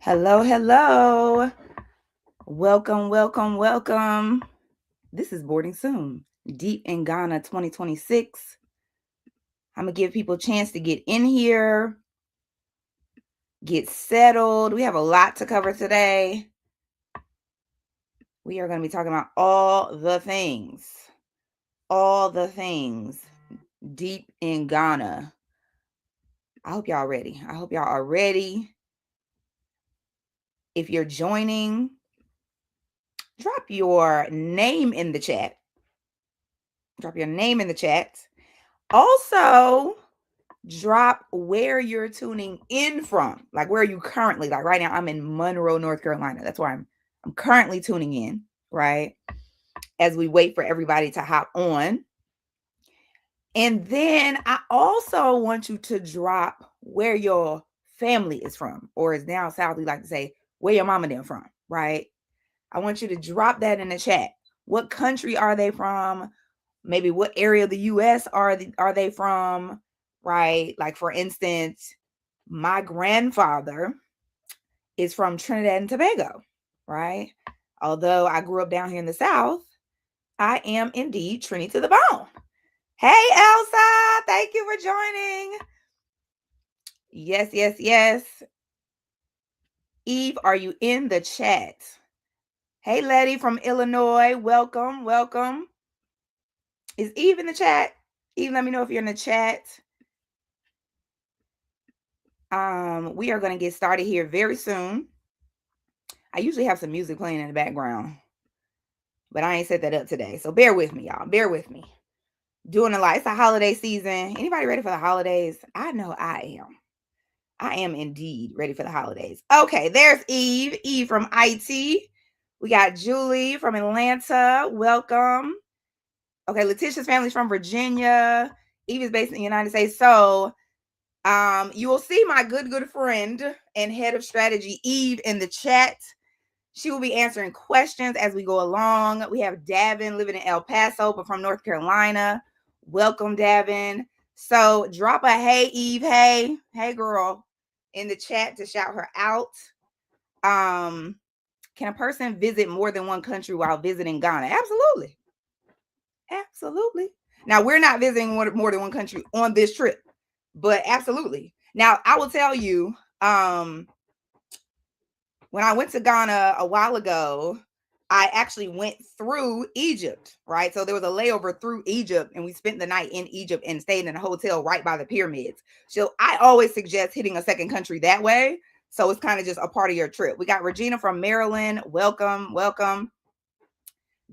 Hello, hello. Welcome, welcome, welcome. This is Boarding Soon, Deep in Ghana 2026. I'm going to give people a chance to get in here, get settled. We have a lot to cover today. We are going to be talking about all the things deep in Ghana. I hope y'all are ready. If you're joining, drop your name in the chat. Also, drop where you're tuning in from. Like, where are you currently? Like, right now, I'm in Monroe, North Carolina. That's where I'm currently tuning in, right? As we wait for everybody to hop on. And then I also want you to drop where your family is from, or as down south, we like to say, where your mama them from, right? I want you to drop that in the chat. What country are they from? Maybe what area of the U.S. are they from, right? Like, for instance, my grandfather is from Trinidad and Tobago, right? Although I grew up down here in the South, I am indeed Trini to the bone. Hey, Elsa, thank you for joining. Yes. Eve, are you in the chat? Hey, Letty from Illinois, welcome. Is Eve in the chat? Eve, let me know if you're in the chat. We are going to get started here very soon. I usually have some music playing in the background, but I ain't set that up today. So bear with me, y'all. Bear with me. Doing a lot. It's a holiday season. Anybody ready for the holidays? I know I am. I am indeed ready for the holidays. Okay, there's Eve. Eve from IT. We got Julie from Atlanta. Welcome. Okay, Letitia's family's from Virginia. Eve is based in the United States. So you will see my good friend and head of strategy, Eve, in the chat. She will be answering questions as we go along. We have Davin living in El Paso, but from North Carolina. Welcome, Davin. So drop a hey, Eve, hey girl, in the chat to shout her out. Can a person visit more than one country while visiting Ghana? Absolutely. Now, we're not visiting more than one country on this trip, but absolutely. Now, I will tell you, when I went to Ghana a while ago, I actually went through Egypt, right? So there was a layover through Egypt, and we spent the night in Egypt and stayed in a hotel right by the pyramids. So I always suggest hitting a second country that way. So it's kind of just a part of your trip. We got Regina from Maryland. Welcome.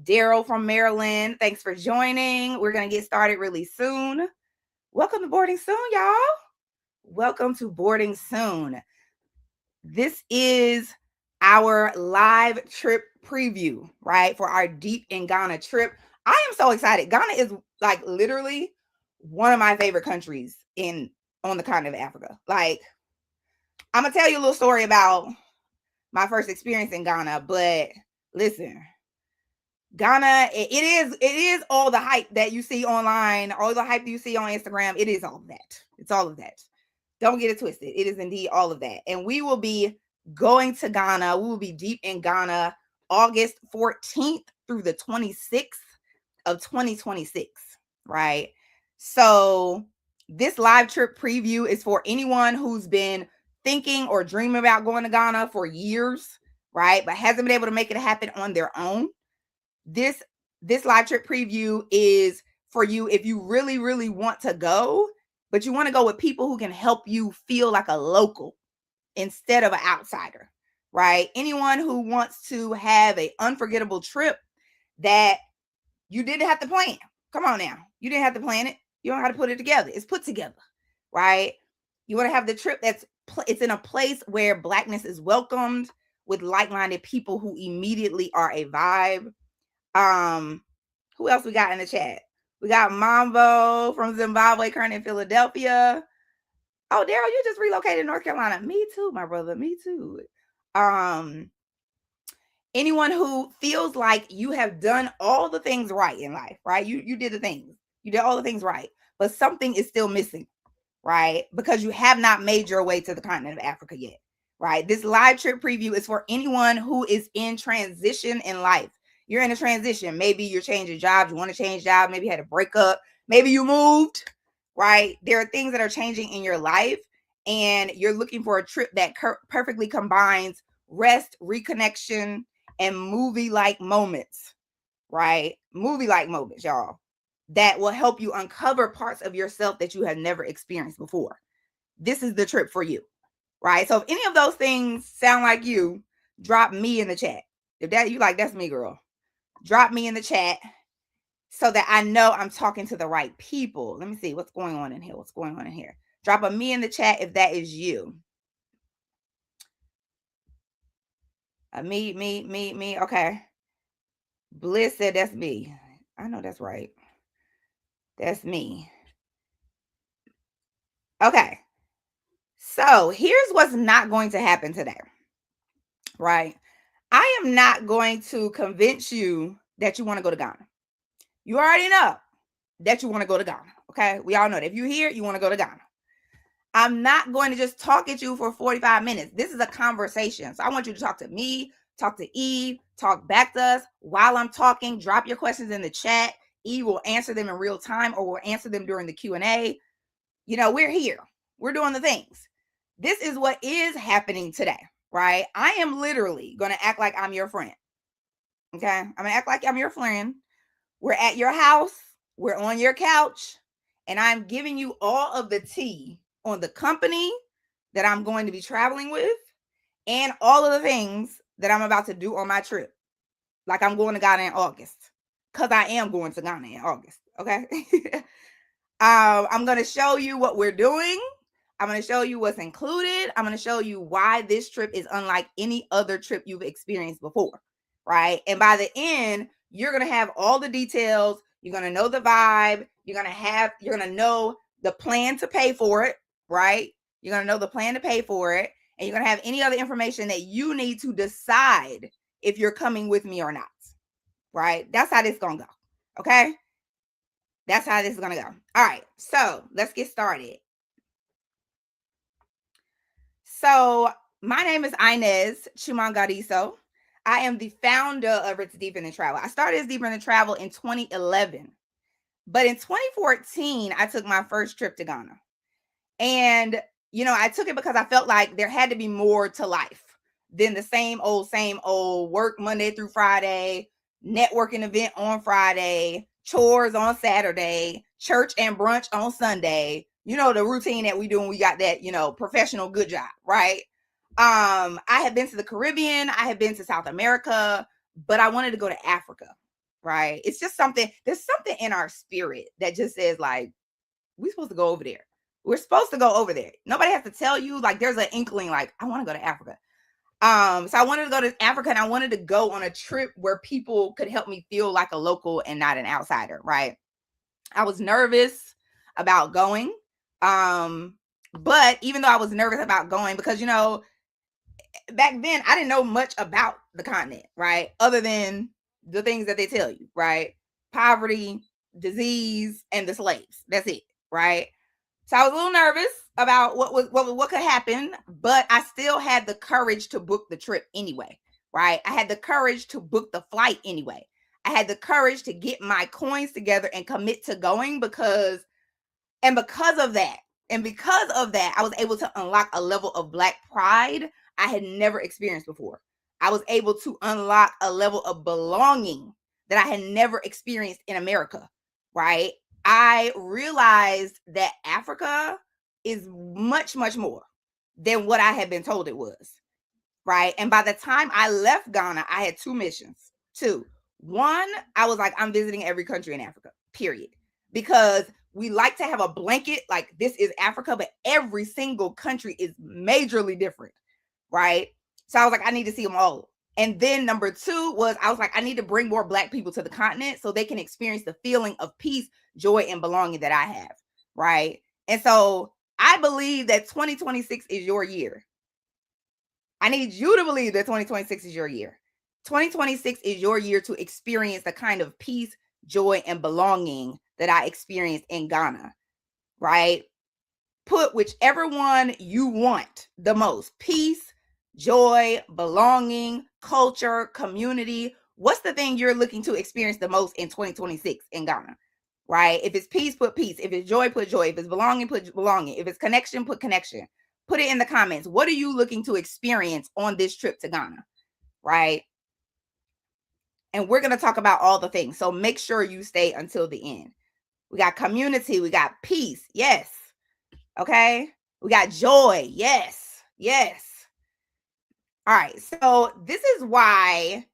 Daryl from Maryland. Thanks for joining. We're going to get started really soon. Welcome to Boarding Soon, y'all. Welcome to Boarding Soon. This is our live trip preview, right? For our Deep in Ghana trip. I am so excited. Ghana is like literally one of my favorite countries on the continent of Africa. Like, I'm gonna tell you a little story about my first experience in Ghana, but listen, Ghana, it is all the hype that you see online, all the hype you see on Instagram. It is all of that. It's all of that. Don't get it twisted. It is indeed all of that. And we will be going to Ghana. We will be deep in Ghana August 14th through the 26th of 2026, right? So this live trip preview is for anyone who's been thinking or dreaming about going to Ghana for years, right? But hasn't been able to make it happen on their own. This live trip preview is for you if you really want to go, but you want to go with people who can help you feel like a local instead of an outsider, right? Anyone who wants to have an unforgettable trip that you didn't have to plan. Come on now. You didn't have to plan it. You don't have to put it together. It's put together, right? You want to have the trip it's in a place where Blackness is welcomed with like-minded people who immediately are a vibe. Who else we got in the chat? We got Mambo from Zimbabwe, currently in Philadelphia. Oh, Daryl, you just relocated to North Carolina. Me too, my brother. Me too. Anyone who feels like you have done all the things right in life, right? You did the things. You did all the things right, but something is still missing, right? Because you have not made your way to the continent of Africa yet, right? This live trip preview is for anyone who is in transition in life. You're in a transition. Maybe you're changing jobs. You want to change jobs. Maybe you had a breakup. Maybe you moved, right? There are things that are changing in your life, and you're looking for a trip that perfectly combines rest, reconnection, and movie-like moments, right? Movie-like moments, y'all, that will help you uncover parts of yourself that you have never experienced before. This is the trip for you, right? So if any of those things sound like you, drop me in the chat. If that you like, that's me, girl. Drop me in the chat so that I know I'm talking to the right people. Let me see what's going on in here. What's going on in here? Drop a me in the chat if that is you. Me. Okay. Bliss said that's me. I know that's right. That's me. Okay. So here's what's not going to happen today, right? I am not going to convince you that you want to go to Ghana. You already know that you want to go to Ghana, okay? We all know that. If you're here, you want to go to Ghana. I'm not going to just talk at you for 45 minutes. This is a conversation. So I want you to talk to me, talk to Eve, talk back to us while I'm talking. Drop your questions in the chat. Eve will answer them in real time, or we'll answer them during the Q&A. You know, we're here. We're doing the things. This is what is happening today, right? I am literally going to act like I'm your friend. Okay? I'm going to act like I'm your friend. We're at your house. We're on your couch. And I'm giving you all of the tea on the company that I'm going to be traveling with and all of the things that I'm about to do on my trip. Like I'm going to Ghana in August, because I am going to Ghana in August. Okay? I'm going to show you what we're doing. I'm going to show you what's included. I'm going to show you why this trip is unlike any other trip you've experienced before, right? And by the end, you're going to have all the details. You're going to know the vibe. You're going to know the plan to pay for it, right? You're going to know the plan to pay for it. And you're going to have any other information that you need to decide if you're coming with me or not, right? That's how this is going to go, okay? That's how this is going to go. All right, so let's get started. So my name is Inez Chumangariso. I am the founder of It's Deeper Than Travel. I started It's Deeper Than Travel in 2011. But in 2014, I took my first trip to Ghana. And, you know, I took it because I felt like there had to be more to life than the same old work Monday through Friday, networking event on Friday, chores on Saturday, church and brunch on Sunday. You know, the routine that we do when we got that, you know, professional good job, right? I have been to the Caribbean. I have been to South America, but I wanted to go to Africa, right? It's just something, there's something in our spirit that just says like, we're supposed to go over there. We're supposed to go over there. Nobody has to tell you, like there's an inkling like, I want to go to Africa. So I wanted to go to Africa, and I wanted to go on a trip where people could help me feel like a local and not an outsider, right? I was nervous about going. But even though I was nervous about going, because, you know, back then I didn't know much about the continent, right? Other than the things that they tell you, right? Poverty, disease, and the slaves. That's it, right? So I was a little nervous about what could happen, but I still had the courage to book the trip anyway, right? I had the courage to book the flight anyway. I had the courage to get my coins together and commit to going because of that, I was able to unlock a level of Black pride I had never experienced before. I was able to unlock a level of belonging that I had never experienced in America, right? I realized that Africa is much, much more than what I had been told it was, right? And by the time I left Ghana, I had two missions. One, I was like, I'm visiting every country in Africa, period. Because we like to have a blanket, like this is Africa, but every single country is majorly different, right? So I was like, I need to see them all. And then number two was, I was like, I need to bring more Black people to the continent so they can experience the feeling of peace, joy, and belonging that I have, right? And so I believe that 2026 is your year. I need you to believe that 2026 is your year. 2026 is your year to experience the kind of peace, joy, and belonging that I experienced in Ghana, right? Put whichever one you want the most: peace, joy, belonging, culture, community. What's the thing you're looking to experience the most in 2026 in Ghana? Right? If it's peace, put peace. If it's joy, put joy. If it's belonging, put belonging. If it's connection, put connection. Put it in the comments. What are you looking to experience on this trip to Ghana? Right? And we're going to talk about all the things. So make sure you stay until the end. We got community. We got peace. Yes. Okay. We got joy. Yes. Yes. All right. So this is why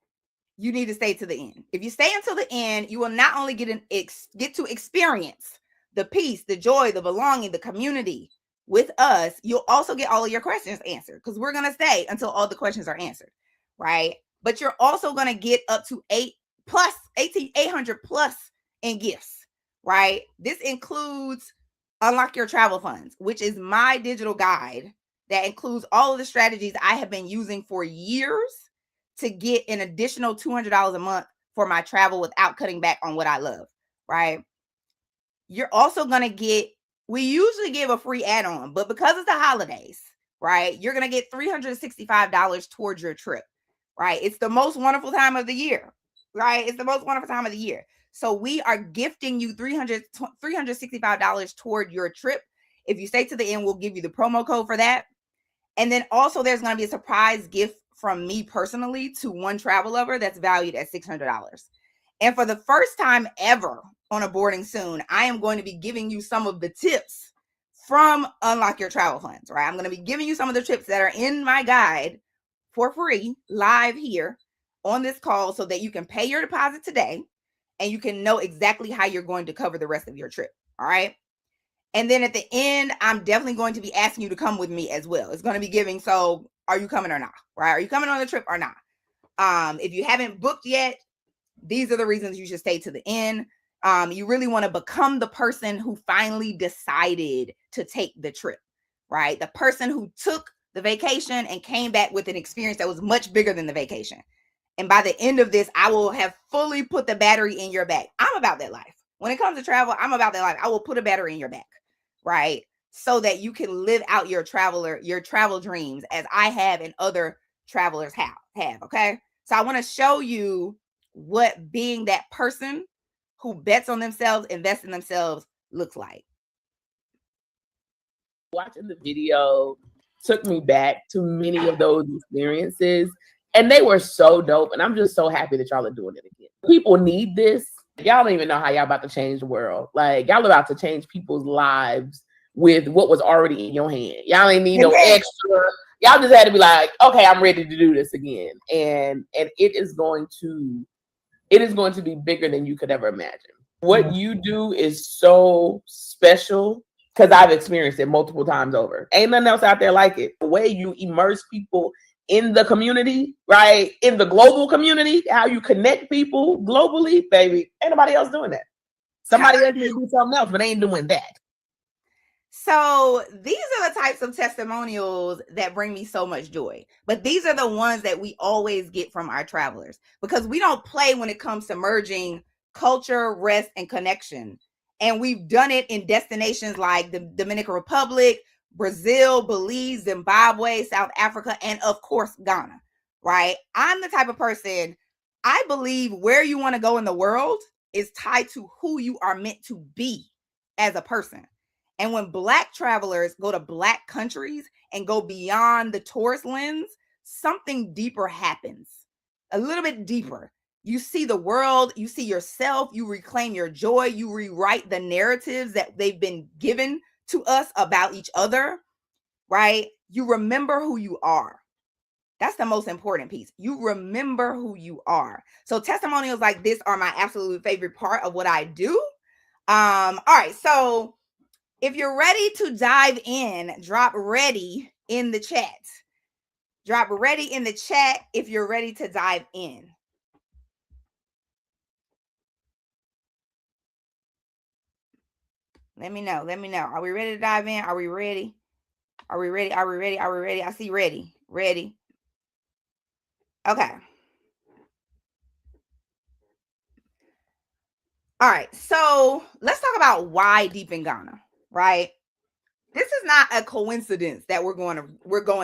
you need to stay to the end. If you stay until the end, you will not only get to experience the peace, the joy, the belonging, the community with us, you'll also get all of your questions answered, because we're going to stay until all the questions are answered, right? But you're also going to get up to 800 plus in gifts, right? This includes Unlock Your Travel Funds, which is my digital guide that includes all of the strategies I have been using for years to get an additional $200 a month for my travel without cutting back on what I love, right? You're also going to get, we usually give a free add-on, but because it's the holidays, right, you're going to get $365 towards your trip, right? It's the most wonderful time of the year, right? It's the most wonderful time of the year. So we are gifting you $365 toward your trip. If you stay to the end, we'll give you the promo code for that. And then also there's going to be a surprise gift from me personally to one travel lover that's valued at $600. And for the first time ever on a Boarding Soon, I am going to be giving you some of the tips from Unlock Your Travel Funds, right? I'm going to be giving you some of the tips that are in my guide for free live here on this call so that you can pay your deposit today and you can know exactly how you're going to cover the rest of your trip. All right. And then at the end, I'm definitely going to be asking you to come with me as well. It's going to be giving. So are you coming or not? Right? Are you coming on the trip or not? If you haven't booked yet, these are the reasons you should stay to the end. You really want to become the person who finally decided to take the trip, right? The person who took the vacation and came back with an experience that was much bigger than the vacation. And by the end of this, I will have fully put the battery in your back. I'm about that life. When it comes to travel, I'm about that life. I will put a battery in your back, right? So that you can live out your travel dreams as I have and other travelers have, okay? So I want to show you what being that person who bets on themselves, invests in themselves looks like. Watching the video took me back to many of those experiences, and they were so dope. And I'm just so happy that y'all are doing it again. People need this. Y'all don't even know how y'all about to change the world. Like, y'all about to change people's lives with what was already in your hand. Y'all ain't need no extra. Y'all just had to be like, okay, I'm ready to do this again. And it is going to be bigger than you could ever imagine. What you do is so special because I've experienced it multiple times over. Ain't nothing else out there like it. The way you immerse people in the community, right? In the global community, how you connect people globally, baby. Ain't nobody else doing that. Somebody else may do something else, but they ain't doing that. So these are the types of testimonials that bring me so much joy. But these are the ones that we always get from our travelers, because we don't play when it comes to merging culture, rest, and connection. And we've done it in destinations like the Dominican Republic, Brazil, Belize, Zimbabwe, South Africa, and of course, Ghana, right? I'm the type of person, I believe where you want to go in the world is tied to who you are meant to be as a person. And when Black travelers go to Black countries and go beyond the tourist lens, something deeper happens, a little bit deeper. You see the world, you see yourself, you reclaim your joy, you rewrite the narratives that they've been given to us about each other, right? You remember who you are. That's the most important piece. You remember who you are. So testimonials like this are my absolute favorite part of what I do. All right, so if you're ready to dive in, drop ready in the chat. Drop ready in the chat if you're ready to dive in. Let me know. Let me know. Are we ready to dive in? Are we ready? Are we ready? Are we ready? Are we ready? I see ready. Ready. Okay. All right. So let's talk about why deep in Ghana, right? This is not a coincidence that we're going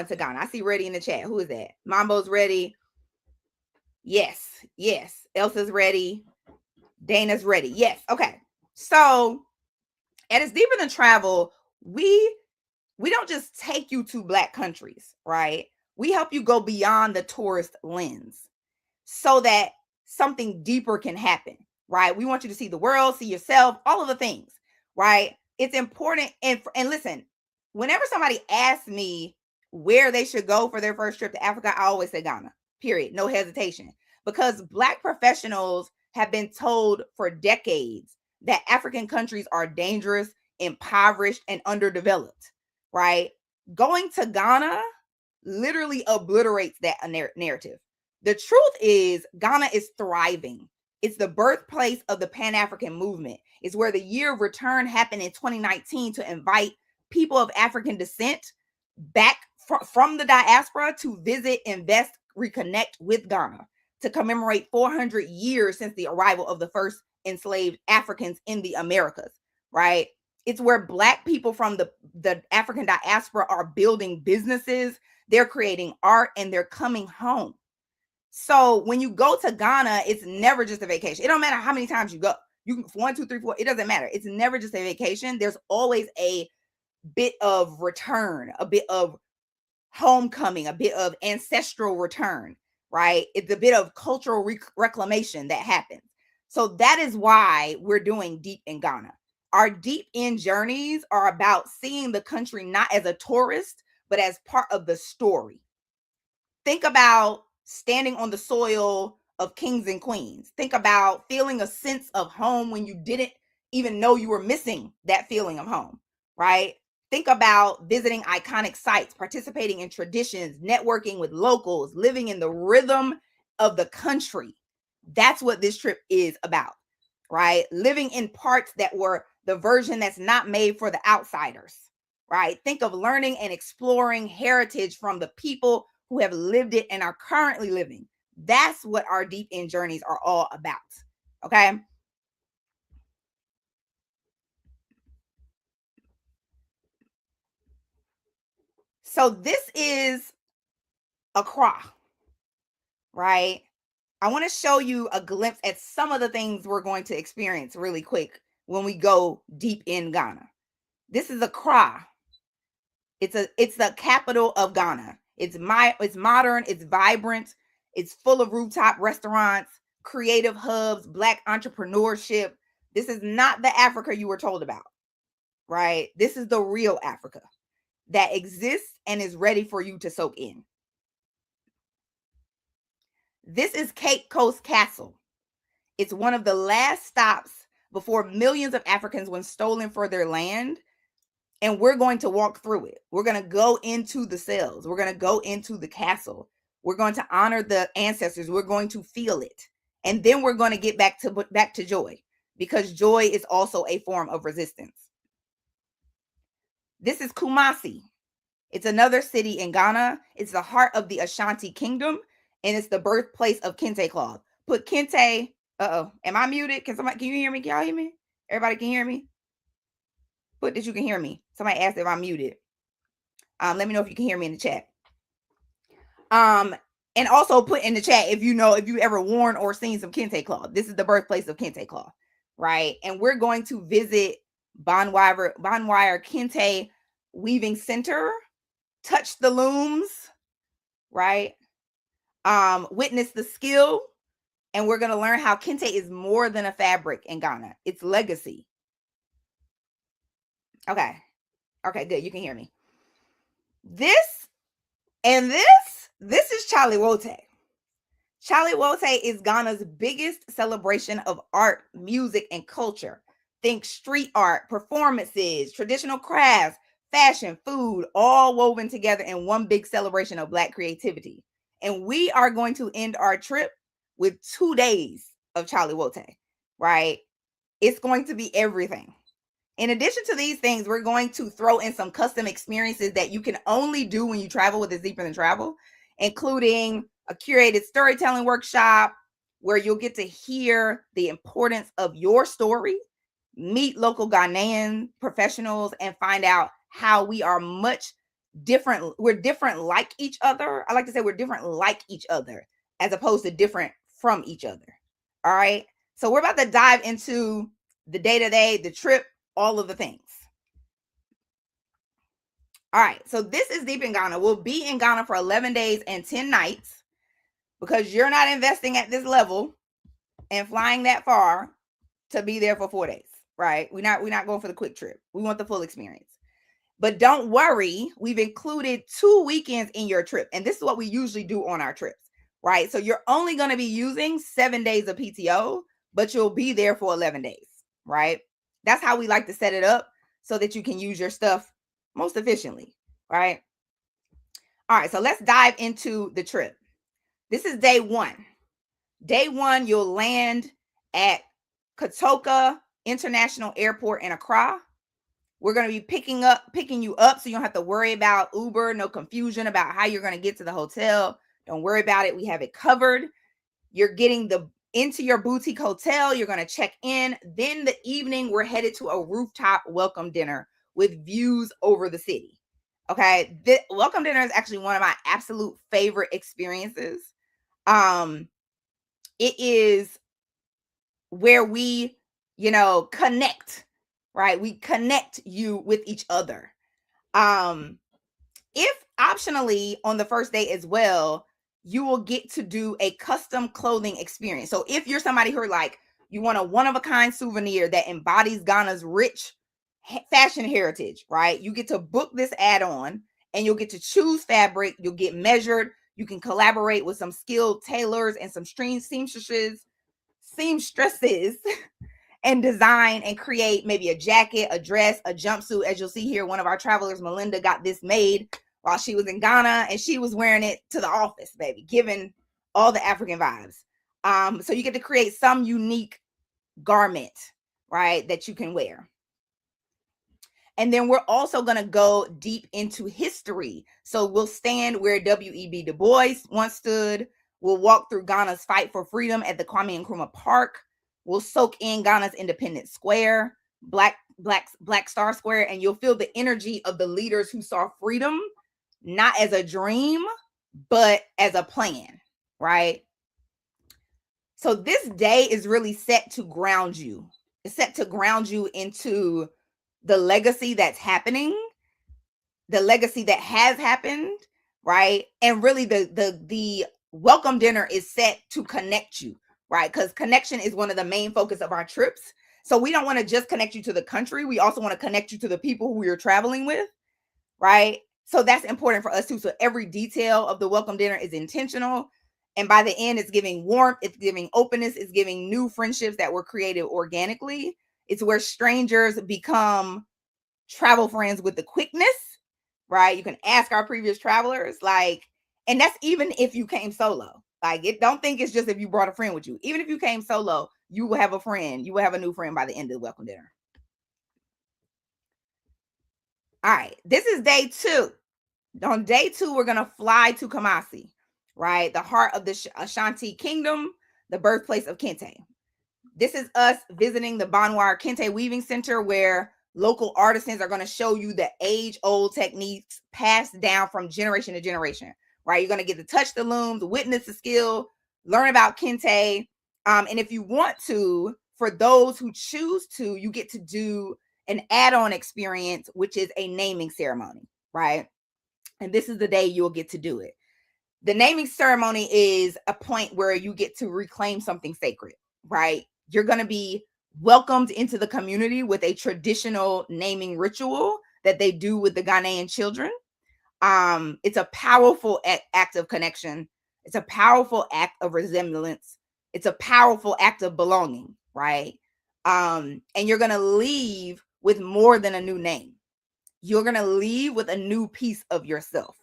to Ghana. I see ready in the chat. Who is that? Mambo's ready. Yes. Elsa's ready. Dana's ready. Yes. Okay. So at It's Deeper Than Travel, we don't just take you to Black countries, right? We help you go beyond the tourist lens so that something deeper can happen, right? We want you to see the world, see yourself, all of the things, right? It's important. And listen, whenever somebody asks me where they should go for their first trip to Africa, I always say Ghana, period. No hesitation. Because Black professionals have been told for decades that African countries are dangerous, impoverished, and underdeveloped, right? Going to Ghana literally obliterates that narrative. The truth is, Ghana is thriving. It's the birthplace of the Pan-African movement. It's where the year of return happened in 2019 to invite people of African descent back from the diaspora to visit, invest, reconnect with Ghana to commemorate 400 years since the arrival of the first enslaved Africans in the Americas, right? It's where Black people from the African diaspora are building businesses, they're creating art, and they're coming home. So when you go to Ghana, it's never just a vacation. It don't matter how many times you go. You can 1, 2, 3, 4. It doesn't matter. It's never just a vacation. There's always a bit of return, a bit of homecoming, a bit of ancestral return, right? It's a bit of cultural reclamation that happens. So that is why we're doing Deep in Ghana. Our Deep in journeys are about seeing the country not as a tourist, but as part of the story. Think about standing on the soil of kings and queens. Think about feeling a sense of home when you didn't even know you were missing that feeling of home, right? Think about visiting iconic sites, participating in traditions, networking with locals, living in the rhythm of the country. That's what this trip is about, right? Living in parts that were the version that's not made for the outsiders, right? Think of learning and exploring heritage from the people who have lived it and are currently living. That's what our Deep in journeys are all about, okay? So this is Accra, right? I want to show you a glimpse at some of the things we're going to experience really quick when we go deep in Ghana. This is Accra. It's the capital of Ghana. It's modern, it's vibrant, it's full of rooftop restaurants, creative hubs, Black entrepreneurship. This is not the Africa you were told about, right? This is the real Africa that exists and is ready for you to soak in. This is Cape Coast Castle. It's one of the last stops before millions of Africans were stolen for their land. And we're going to walk through it. We're going to go into the cells. We're going to go into the castle. We're going to honor the ancestors. We're going to feel it. And then we're going to get back to joy, because joy is also a form of resistance. This is Kumasi. It's another city in Ghana. It's the heart of the Ashanti Kingdom, and it's the birthplace of Kente cloth. Put Kente. Am I muted? Can you hear me? Can y'all hear me? Everybody can hear me? Put that you can hear me. Somebody asked if I'm muted. Let me know if you can hear me in the chat. And also put in the chat if you ever worn or seen some Kente cloth. This is the birthplace of Kente cloth, right? And we're going to visit Bonwire Kente Weaving Center, touch the looms, right? Witness the skill, and we're going to learn how Kente is more than a fabric in Ghana. It's legacy. Okay, good. You can hear me. This is Chale Wote. Chale Wote is Ghana's biggest celebration of art, music, and culture. Think street art, performances, traditional crafts, fashion, food, all woven together in one big celebration of Black creativity. And we are going to end our trip with 2 days of Chale Wote, right? It's going to be everything. In addition to these things, we're going to throw in some custom experiences that you can only do when you travel with It's Deeper Than Travel, including a curated storytelling workshop where you'll get to hear the importance of your story, meet local Ghanaian professionals, and find out how we are much different. We're different like each other. I like to say we're different like each other as opposed to different from each other. All right. So we're about to dive into the day-to-day, the trip, all of the things. All right. So this is Deep in Ghana. We'll be in Ghana for 11 days and 10 nights because you're not investing at this level and flying that far to be there for 4 days, right? We're not going for the quick trip. We want the full experience. But don't worry, we've included 2 weekends in your trip. And this is what we usually do on our trips, right? So you're only going to be using 7 days of PTO, but you'll be there for 11 days, right? That's how we like to set it up so that you can use your stuff most efficiently, right? All right, so let's dive into the trip. This is day 1. Day 1, you'll land at Kotoka International Airport in Accra. We're going to be picking you up so you don't have to worry about Uber, no confusion about how you're going to get to the hotel. Don't worry about it. We have it covered. You're getting into your boutique hotel. You're going to check in. Then the evening, we're headed to a rooftop welcome dinner with views over the city. Okay. The welcome dinner is actually one of my absolute favorite experiences. It is where we, connect, right? We connect you with each other. If optionally on the first day as well, you will get to do a custom clothing experience. So if you're somebody who are like, you want a one-of-a-kind souvenir that embodies Ghana's rich fashion heritage, right? You get to book this add-on and you'll get to choose fabric. You'll get measured. You can collaborate with some skilled tailors and some seamstresses and design and create maybe a jacket, a dress, a jumpsuit. As you'll see here, one of our travelers, Melinda, got this made while she was in Ghana, and she was wearing it to the office, baby, giving all the African vibes. So you get to create some unique garment, right, that you can wear. And then we're also going to go deep into history. So we'll stand where W.E.B. Du Bois once stood. We'll walk through Ghana's fight for freedom at the Kwame Nkrumah Park. We'll soak in Ghana's Independence Square, Black Star Square, and you'll feel the energy of the leaders who saw freedom not as a dream, but as a plan, right? So this day is really set to ground you. It's set to ground you into the legacy that's happening, the legacy that has happened, right? And really the welcome dinner is set to connect you, right? Because connection is one of the main focus of our trips. So we don't want to just connect you to the country. We also want to connect you to the people who you're traveling with, right? So that's important for us too. So every detail of the welcome dinner is intentional. And by the end, it's giving warmth, it's giving openness, it's giving new friendships that were created organically. It's where strangers become travel friends with the quickness, right? You can ask our previous travelers, and that's even if you came solo. Don't think it's just if you brought a friend with you. Even if you came solo, you will have a friend. You will have a new friend by the end of the welcome dinner. All right, this is day 2. On day 2, we're going to fly to Kumasi, right? The heart of the Ashanti Kingdom, the birthplace of Kente. This is us visiting the Banwar Kente Weaving Center, where local artisans are going to show you the age-old techniques passed down from generation to generation, right? You're going to get to touch the looms, witness the skill, learn about Kente. And if you want to, for those who choose to, you get to do an add-on experience, which is a naming ceremony, right? And this is the day you'll get to do it. The naming ceremony is a point where you get to reclaim something sacred, right? You're going to be welcomed into the community with a traditional naming ritual that they do with the Ghanaian children. It's a powerful act of connection. It's a powerful act of resemblance. It's a powerful act of belonging, right? And you're going to leave with more than a new name. You're going to leave with a new piece of yourself.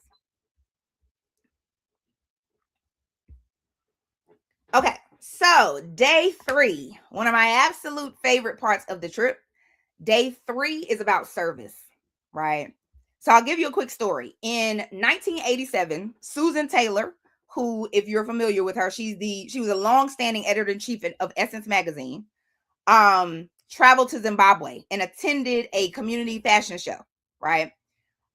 Okay, so day 3, one of my absolute favorite parts of the trip. Day 3 is about service, right? So I'll give you a quick story. In 1987, Susan Taylor, who, if you're familiar with her, she was a long-standing editor-in-chief of Essence magazine, traveled to Zimbabwe and attended a community fashion show, right?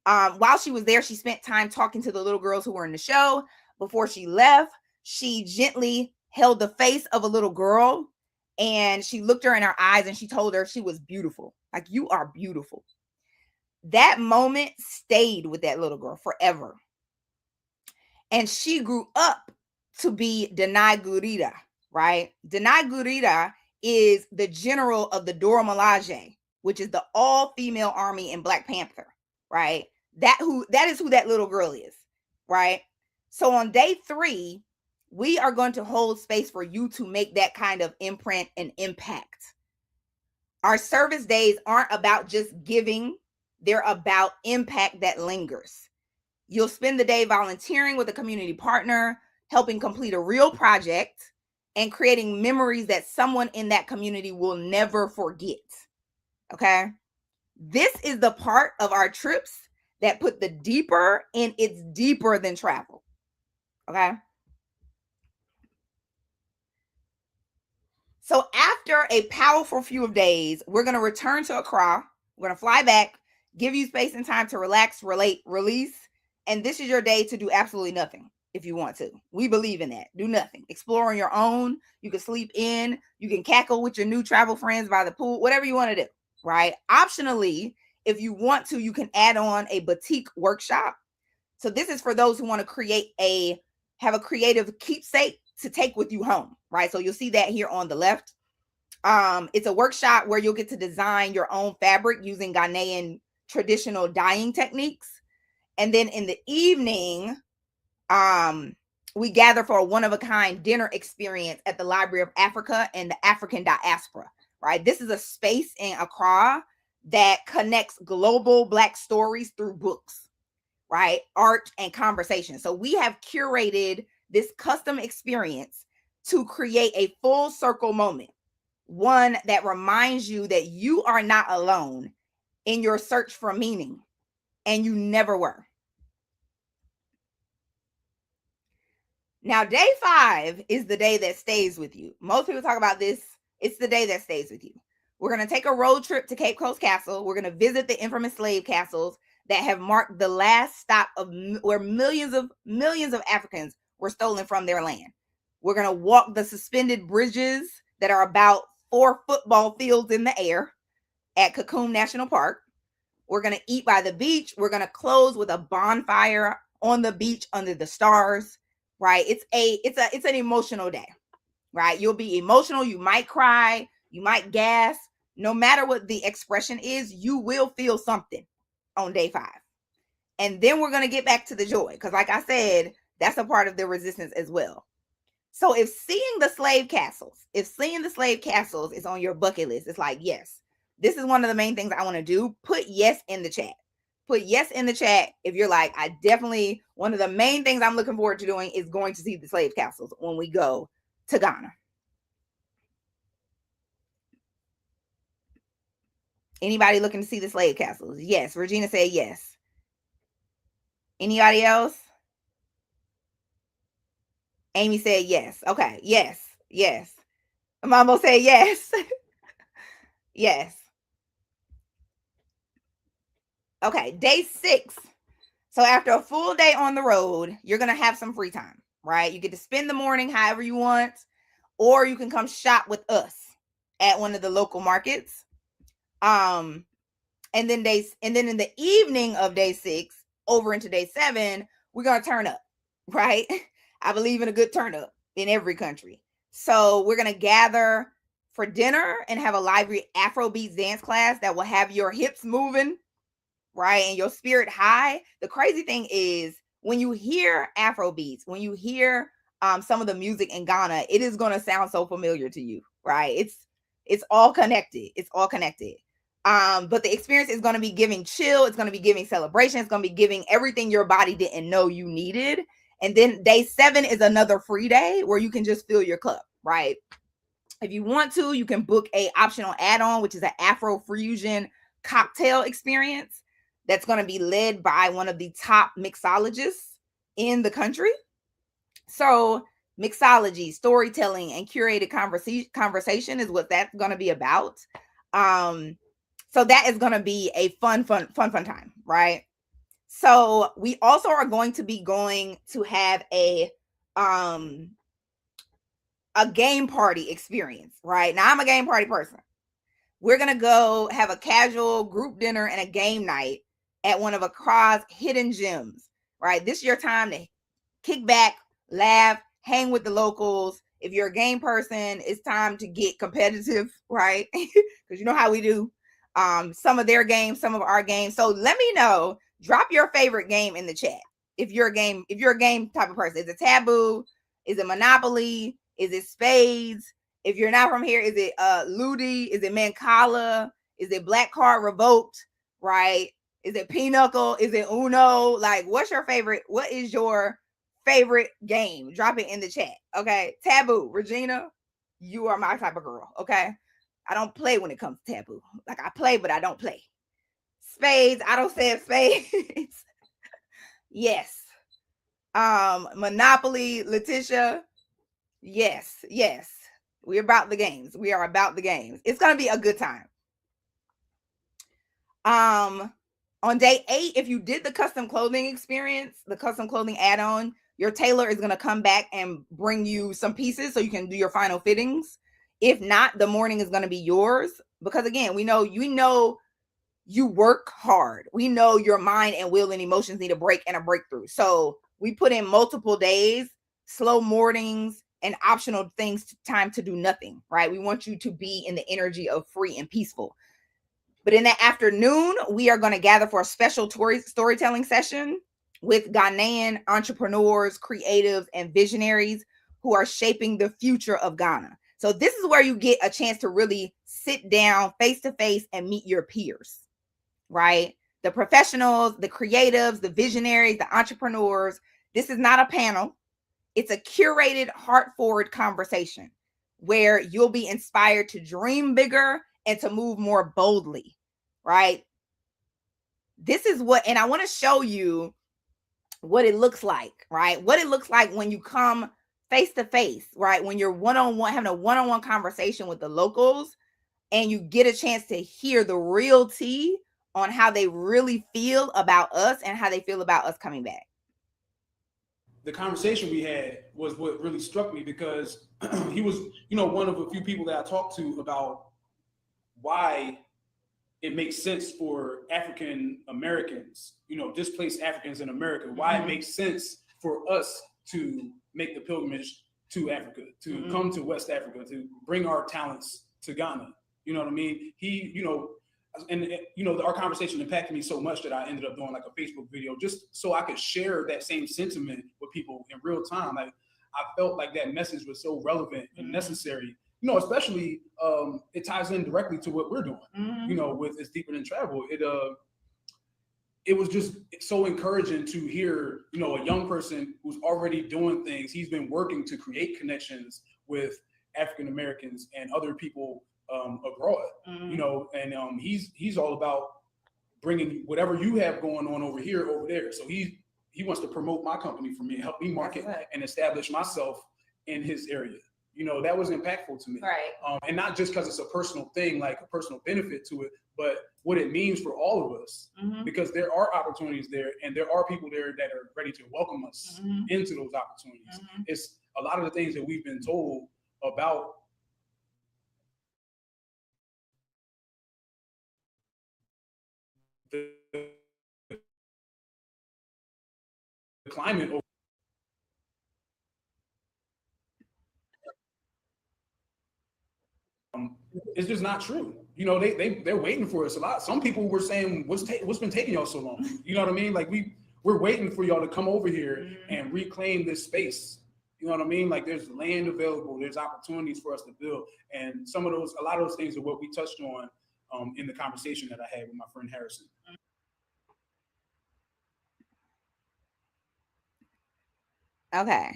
While she was there, she spent time talking to the little girls who were in the show. Before she left, she gently held the face of a little girl and she looked her in her eyes and she told her she was beautiful. Like, you are beautiful. That moment stayed with that little girl forever. And she grew up to be Denai Gurira, right? Denai Gurira is the general of the Dora Milaje, which is the all-female army in Black Panther, right? That is who that little girl is, right? So on day 3, we are going to hold space for you to make that kind of imprint and impact. Our service days aren't about just giving, they're about impact that lingers. You'll spend the day volunteering with a community partner, helping complete a real project, and creating memories that someone in that community will never forget. Okay? This is the part of our trips that put the deeper in it's deeper than travel. Okay? So after a powerful few of days, we're going to return to Accra. We're going to fly back, give you space and time to relax, relate, release. And this is your day to do absolutely nothing if you want to. We believe in that. Do nothing. Explore on your own. You can sleep in. You can cackle with your new travel friends by the pool, whatever you want to do, right? Optionally, if you want to, you can add on a boutique workshop. So this is for those who want to have a creative keepsake to take with you home, right? So you'll see that here on the left. It's a workshop where you'll get to design your own fabric using Ghanaian traditional dyeing techniques. And then in the evening, we gather for a one-of-a-kind dinner experience at the Library of Africa and the African Diaspora, right? This is a space in Accra that connects global Black stories through books, right? Art and conversation. So we have curated this custom experience to create a full circle moment, one that reminds you that you are not alone in your search for meaning, and you never were. Now, day 5 is the day that stays with you. Most people talk about this. It's the day that stays with you. We're going to take a road trip to Cape Coast Castle. We're going to visit the infamous slave castles that have marked the last stop of where millions of Africans were stolen from their land. We're going to walk the suspended bridges that are about 4 football fields in the air at Cocoon National Park. We're going to eat by the beach. We're going to close with a bonfire on the beach under the stars, right? It's an emotional day, right? You'll be emotional. You might cry. You might gasp. No matter what the expression is, you will feel something on day 5. And then we're going to get back to the joy. Because like I said, that's a part of the resistance as well. So if seeing the slave castles is on your bucket list, it's like, yes, this is one of the main things I want to do. Put yes in the chat. Put yes in the chat if you're like, one of the main things I'm looking forward to doing is going to see the slave castles when we go to Ghana. Anybody looking to see the slave castles? Yes. Regina said yes. Anybody else? Amy said yes. Okay. Yes. Mama said yes. Yes. Okay. Day 6. So after a full day on the road, you're going to have some free time, right? You get to spend the morning however you want, or you can come shop with us at one of the local markets. And then in the evening of day 6 over into day 7, we're going to turn up, right? I believe in a good turn up in every country. So we're going to gather for dinner and have a lively Afrobeats dance class that will have your hips moving, right? And your spirit high. The crazy thing is when you hear Afrobeats, when you hear some of the music in Ghana, it is going to sound so familiar to you, right? It's all connected. It's all connected. But the experience is going to be giving chill. It's going to be giving celebration. It's going to be giving everything your body didn't know you needed. And then day 7 is another free day where you can just fill your cup, right? If you want to, you can book a optional add-on, which is an Afro-fusion cocktail experience that's going to be led by one of the top mixologists in the country. So mixology, storytelling, and curated conversation is what that's going to be about. So that is going to be a fun time, right? So we also are going to be going to have a game party experience, right? Now I'm a game party person. We're going to go have a casual group dinner and a game night at one of Accra's hidden gems, right? This is your time to kick back, laugh, hang with the locals. If you're a game person, it's time to get competitive, right? Because you know how we do. Some of their games, some of our games. So let me know. Drop your favorite game in the chat. If you're a game type of person. Is it Taboo? Is it Monopoly? Is it Spades? If you're not from here, is it Ludi? Is it Mancala? Is it Black Card Revoked? Right? Is it Pinochle? Is it Uno? Like, what's your favorite? What is your favorite game? Drop it in the chat. Okay. Taboo. Regina, you are my type of girl. Okay. I don't play when it comes to Taboo. Like, I play, but I don't play. Spades. I don't say spades. Yes. Monopoly, Letitia. Yes. We're about the games. We are about the games. It's gonna be a good time. On day 8, if you did the custom clothing experience, the custom clothing add-on, your tailor is gonna come back and bring you some pieces so you can do your final fittings. If not, the morning is gonna be yours, because again, we know you work hard. We know your mind and will and emotions need a break and a breakthrough. So we put in multiple days, slow mornings, and optional things, time to do nothing, right? We want you to be in the energy of free and peaceful. But in the afternoon, we are going to gather for a special storytelling session with Ghanaian entrepreneurs, creatives, and visionaries who are shaping the future of Ghana. So this is where you get a chance to really sit down face to face and meet your peers, right? The professionals, the creatives, the visionaries, the entrepreneurs. This is not a panel. It's a curated, heart-forward conversation where you'll be inspired to dream bigger and to move more boldly, right? This is what, and I want to show you what it looks like, right? What it looks like when you come face to face, right? When you're one-on-one, having a one-on-one conversation with the locals, and you get a chance to hear the real tea on how they really feel about us and how they feel about us coming back. The conversation we had was what really struck me, because he was, one of a few people that I talked to about why it makes sense for African Americans, displaced Africans in America, why it makes sense for us to make the pilgrimage to Africa, to come to West Africa, to bring our talents to Ghana. You know what I mean? Our conversation impacted me so much that I ended up doing like a Facebook video just so I could share that same sentiment with people in real time. Like, I felt like that message was so relevant and necessary. Especially it ties in directly to what we're doing. With It's Deeper Than Travel. It was just so encouraging to hear, a young person who's already doing things. He's been working to create connections with African Americans and other people abroad. And he's all about bringing whatever you have going on over here, over there. So he wants to promote my company for me and help me market and establish myself in his area. That was impactful to me. Right. And not just because it's a personal thing, like a personal benefit to it, but what it means for all of us. Because there are opportunities there, and there are people there that are ready to welcome us into those opportunities. It's a lot of the things that we've been told about the climate. It's just not true. They're waiting for us a lot. Some people were saying, what's been taking y'all so long? You know what I mean? Like, we're waiting for y'all to come over here and reclaim this space. You know what I mean? Like, there's land available, there's opportunities for us to build. And a lot of those things are what we touched on in the conversation that I had with my friend Harrison. Okay.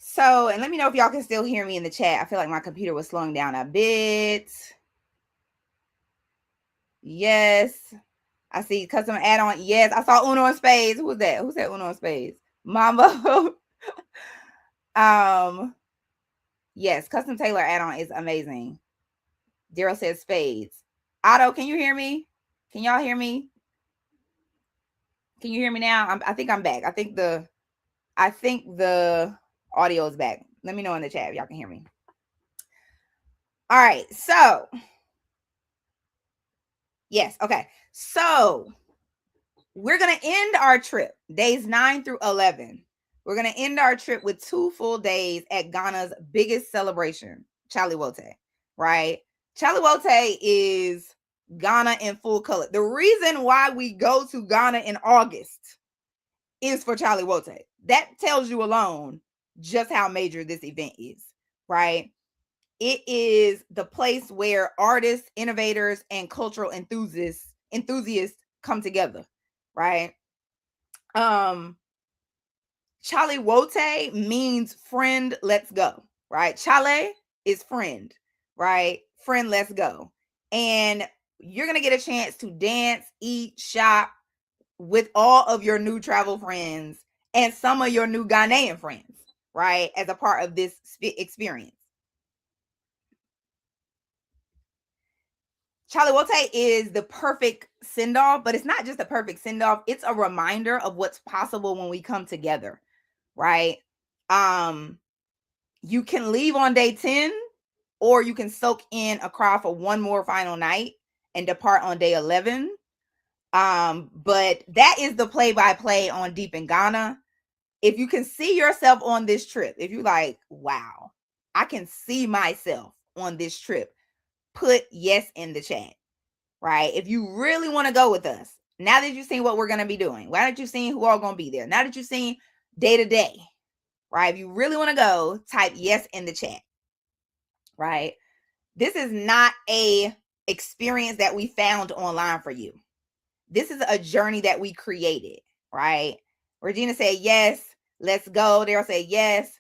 So, and let me know if y'all can still hear me in the chat. I feel like my computer was slowing down a bit. Yes. I see custom add-on. Yes, I saw Uno and Spades. Who was that? Who said Uno and Spades? Mambo. Yes, custom tailor add-on is amazing. Daryl says Spades. Otto, can you hear me? Can y'all hear me? Can you hear me now? I think I'm back. I think the audio is back. Let me know in the chat if y'all can hear me. All right. So, yes. Okay. So, we're going to end our trip days 9 through 11. We're going to end our trip with 2 full days at Ghana's biggest celebration, Chaliwote, right? Chaliwote is Ghana in full color. The reason why we go to Ghana in August is for Chaliwote. That tells you alone just how major this event is, right? It is the place where artists, innovators, and cultural enthusiasts come together, right? Chaliwote means friend, let's go, right? Chale is friend, right? Friend, let's go. And you're going to get a chance to dance, eat, shop with all of your new travel friends and some of your new Ghanaian friends, right? As a part of this experience. Chaliwote is the perfect send-off, but it's not just a perfect send-off. It's a reminder of what's possible when we come together, right? You can leave on day 10, or you can soak in Accra for one more final night and depart on day 11. But that is the play-by-play on Deep in Ghana. If you can see yourself on this trip, if you're like, wow, I can see myself on this trip, put yes in the chat, right? If you really want to go with us, now that you've seen what we're going to be doing, now that you've seen who all going to be there, now that you've seen day to day, right? If you really want to go, type yes in the chat, right? This is not a experience that we found online for you. This is a journey that we created, right? Regina said yes, let's go. Daryl said yes.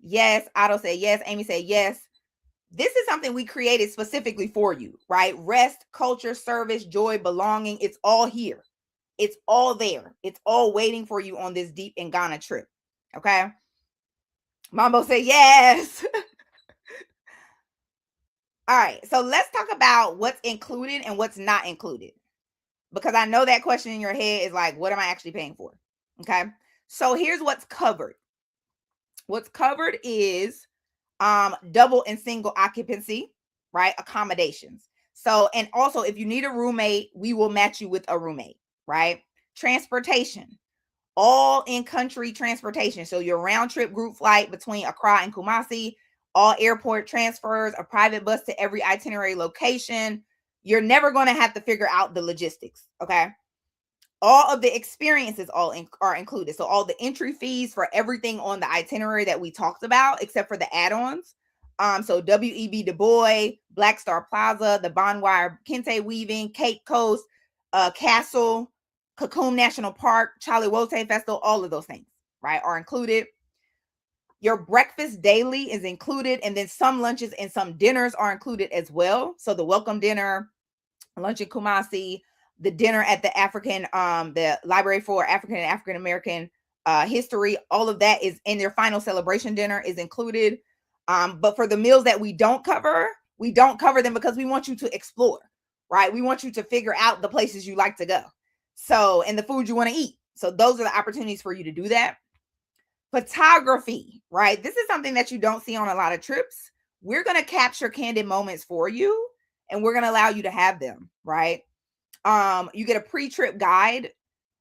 Yes. Otto said yes. Amy said yes. This is something we created specifically for you, right? Rest, culture, service, joy, belonging. It's all here. It's all there. It's all waiting for you on this Deep in Ghana trip. Okay. Mambo said yes. All right. So let's talk about what's included and what's not included, because I know that question in your head is like, what am I actually paying for? Okay. So here's what's covered. What's covered is double and single occupancy, right? Accommodations. So, and also if you need a roommate, we will match you with a roommate, right? Transportation, all in country transportation. So your round trip group flight between Accra and Kumasi, all airport transfers, a private bus to every itinerary location. You're never going to have to figure out the logistics. Okay. All of the experiences are included. So all the entry fees for everything on the itinerary that we talked about, except for the add-ons. So W.E.B. Du Bois, Black Star Plaza, the Bonwire Kente Weaving, Cape Coast, Castle, Cocoon National Park, Chaliwote Festival, all of those things, right, are included. Your breakfast daily is included, and then some lunches and some dinners are included as well. So the welcome dinner, lunch in Kumasi, the dinner at the Library for African and African American History, all of that is in their final celebration dinner is included. But for the meals that we don't cover them because we want you to explore, right? We want you to figure out the places you like to go. So, and the food you want to eat. So those are the opportunities for you to do that. Photography, right? This is something that you don't see on a lot of trips. We're going to capture candid moments for you, and we're going to allow you to have them, right? You get a pre-trip guide,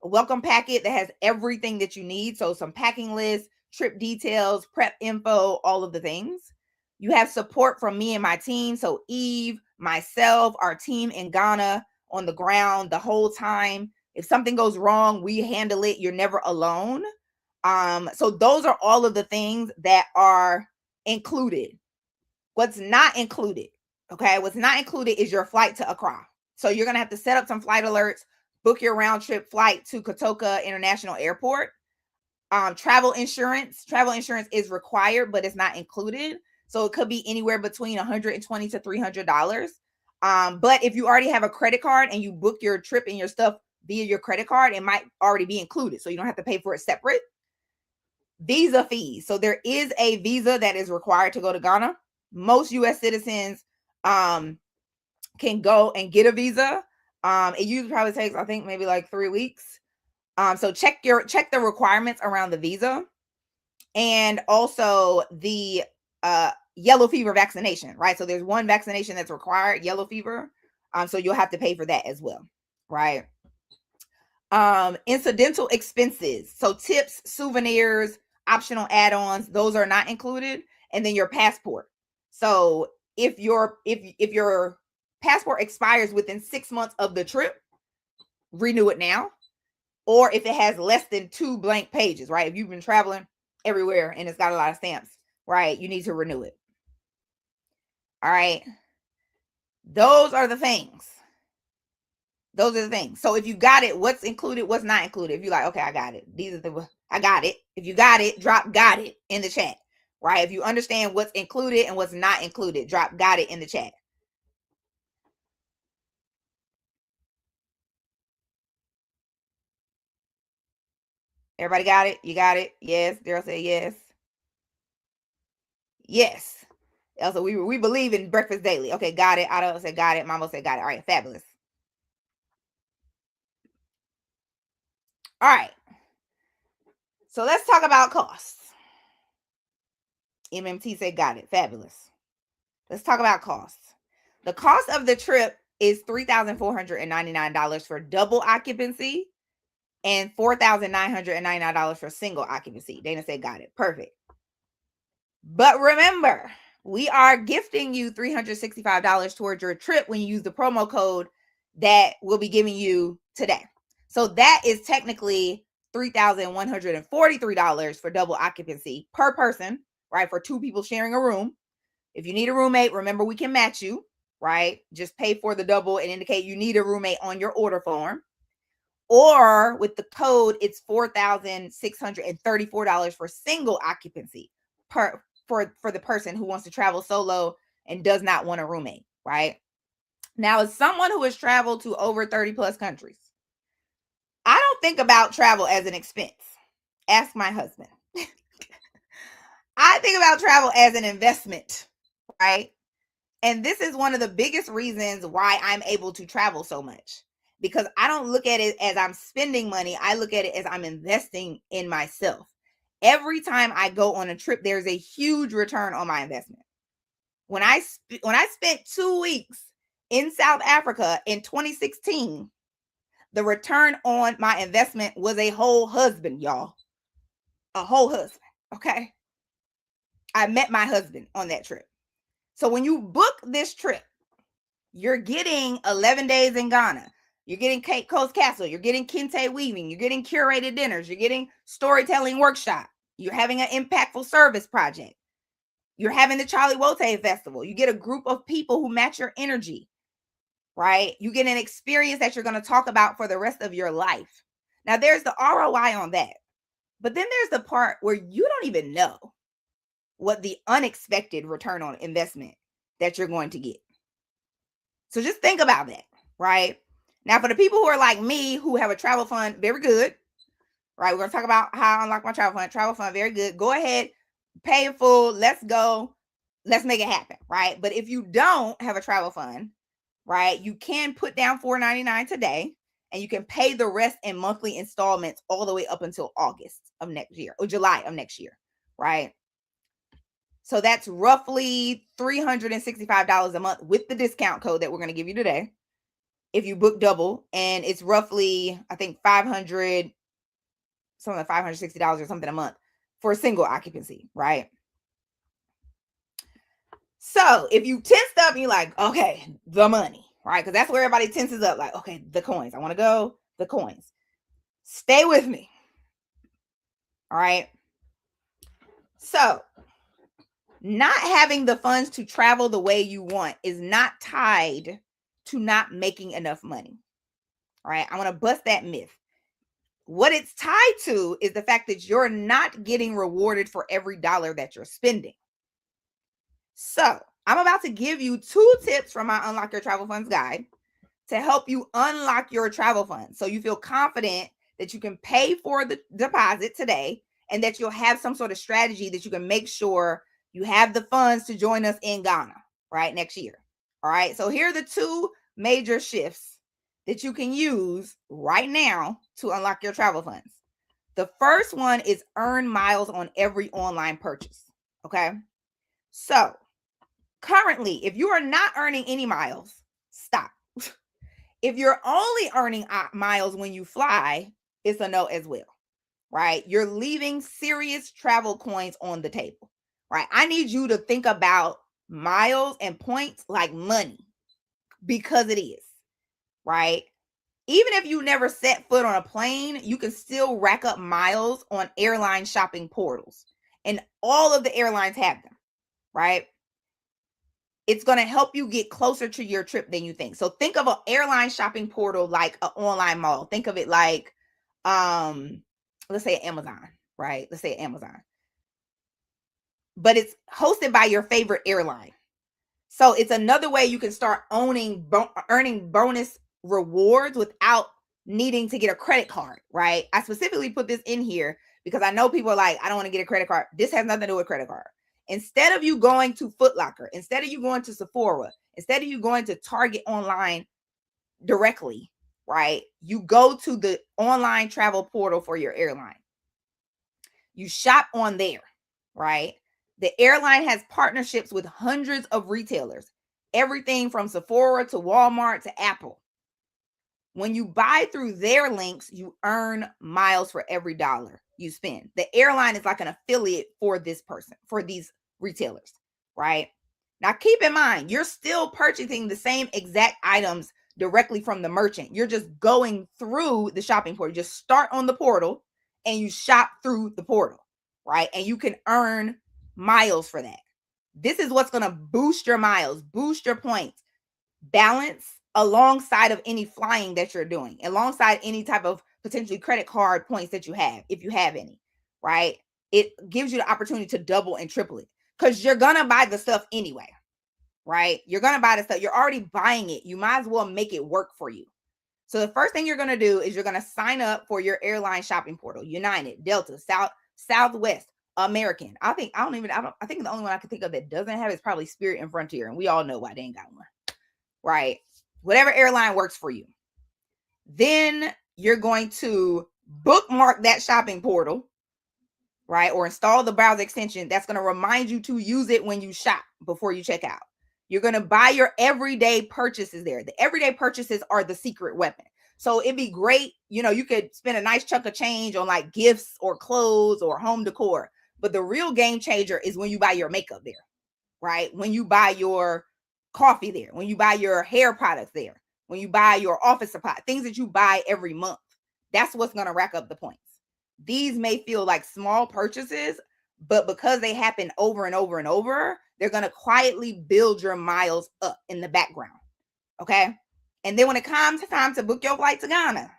a welcome packet that has everything that you need. So some packing lists, trip details, prep info, all of the things. You have support from me and my team. So Eve, myself, our team in Ghana on the ground the whole time. If something goes wrong, we handle it. You're never alone. So those are all of the things that are included. What's not included, okay? What's not included is your flight to Accra. So you're going to have to set up some flight alerts, book your round trip flight to Kotoka International Airport. Travel insurance is required, but it's not included. So it could be anywhere between $120 to $300. But if you already have a credit card and you book your trip and your stuff via your credit card, it might already be included. So you don't have to pay for it separate. Visa fees. So there is a visa that is required to go to Ghana. Most U.S. citizens can go and get a visa. It usually probably takes, I think, maybe like 3 weeks. So check the requirements around the visa, and also the yellow fever vaccination, right? So there's one vaccination that's required, yellow fever. So you'll have to pay for that as well, right? Incidental expenses, so tips, souvenirs, optional add-ons, those are not included. And then your passport. So if your passport expires within 6 months of the trip, renew it now. Or if it has less than 2 blank pages, right? If you've been traveling everywhere and it's got a lot of stamps, right, you need to renew it. All right. Those are the things. So if you got it, what's included, what's not included? If you're like, okay, I got it. I got it. If you got it, drop got it in the chat, right? If you understand what's included and what's not included, drop got it in the chat. Everybody got it? You got it? Yes. Daryl said yes. Yes. Also, we believe in breakfast daily. Okay, got it. Otto said got it. Mama said got it. All right, fabulous. All right. So let's talk about costs. MMT said got it. Fabulous. Let's talk about costs. The cost of the trip is $3,499 for double occupancy and $4,999 for single occupancy. Dana said got it. Perfect. But remember, we are gifting you $365 towards your trip when you use the promo code that we'll be giving you today. So that is technically $3,143 for double occupancy per person, right? For 2 people sharing a room. If you need a roommate, remember we can match you, right? Just pay for the double and indicate you need a roommate on your order form. Or with the code, it's $4,634 for single occupancy for the person who wants to travel solo and does not want a roommate, right? Now, as someone who has traveled to over 30 plus countries, I don't think about travel as an expense. Ask my husband. I think about travel as an investment, right? And this is one of the biggest reasons why I'm able to travel so much, because I don't look at it as I'm spending money. I look at it as I'm investing in myself. Every time I go on a trip, there's a huge return on my investment. When I spent 2 weeks in South Africa in 2016, the return on my investment was a whole husband, y'all. A whole husband, okay? I met my husband on that trip. So when you book this trip, you're getting 11 days in Ghana. You're getting Cape Coast Castle. You're getting kente weaving. You're getting curated dinners. You're getting storytelling workshop. You're having an impactful service project. You're having the Charlie Wote Festival. You get a group of people who match your energy, right? You get an experience that you're going to talk about for the rest of your life. Now, there's the ROI on that. But then there's the part where you don't even know what the unexpected return on investment that you're going to get. So just think about that, right? Now, for the people who are like me, who have a travel fund, very good, right? We're going to talk about how I unlock my travel fund. Travel fund, very good. Go ahead, pay in full. Let's go. Let's make it happen, right? But if you don't have a travel fund, right, you can put down $499 today, and you can pay the rest in monthly installments all the way up until August of next year or July of next year, right? So that's roughly $365 a month with the discount code that we're going to give you today if you book double. And it's roughly, I think, $560 or something a month for a single occupancy, right? So if you tensed up and you're like, okay, the money, right? Because that's where everybody tenses up, like, okay, the coins. I want to go, the coins. Stay with me. All right. So not having the funds to travel the way you want is not tied to not making enough money. All right. I want to bust that myth. What it's tied to is the fact that you're not getting rewarded for every dollar that you're spending. So I'm about to give you 2 tips from my Unlock Your Travel Funds guide to help you unlock your travel funds so you feel confident that you can pay for the deposit today and that you'll have some sort of strategy that you can make sure you have the funds to join us in Ghana, right, next year. All right. So here are the 2 major shifts that you can use right now to unlock your travel funds. The first one is earn miles on every online purchase. Okay. So currently, if you are not earning any miles, stop. If you're only earning miles when you fly, it's a no as well, right? You're leaving serious travel coins on the table, right? I need you to think about miles and points like money, because it is, right? Even if you never set foot on a plane, you can still rack up miles on airline shopping portals. And all of the airlines have them, right? It's going to help you get closer to your trip than you think. So think of an airline shopping portal like an online mall. Think of it like, let's say Amazon, right? Let's say Amazon. But it's hosted by your favorite airline. So it's another way you can start earning bonus rewards without needing to get a credit card, right? I specifically put this in here because I know people are like, I don't want to get a credit card. This has nothing to do with credit card. Instead of you going to Foot Locker, instead of you going to Sephora, instead of you going to Target online directly, right? You go to the online travel portal for your airline. You shop on there, right? The airline has partnerships with hundreds of retailers, everything from Sephora to Walmart to Apple. When you buy through their links, you earn miles for every dollar you spend. The airline is like an affiliate for this person, for these retailers, right? Now, keep in mind, you're still purchasing the same exact items directly from the merchant. You're just going through the shopping portal. You just start on the portal and you shop through the portal, right? And you can earn miles for that. This is what's going to boost your miles, boost your points, balance alongside of any flying that you're doing, alongside any type of potentially credit card points that you have, if you have any, right? It gives you the opportunity to double and triple it because you're going to buy the stuff anyway, right? You're going to buy the stuff. You're already buying it. You might as well make it work for you. So the first thing you're going to do is you're going to sign up for your airline shopping portal, United, Delta, Southwest, American. I think the only one I can think of that doesn't have is probably Spirit and Frontier. And we all know why they ain't got one, right? Whatever airline works for you. Then you're going to bookmark that shopping portal, right? Or install the browser extension that's going to remind you to use it when you shop before you check out. You're going to buy your everyday purchases there. The everyday purchases are the secret weapon. So it'd be great. You could spend a nice chunk of change on like gifts or clothes or home decor. But the real game changer is when you buy your makeup there, right? When you buy your coffee there, when you buy your hair products there, when you buy your office supply, things that you buy every month. That's what's going to rack up the points. These may feel like small purchases, but because they happen over and over and over, they're going to quietly build your miles up in the background. Okay. And then when it comes time to book your flight to Ghana,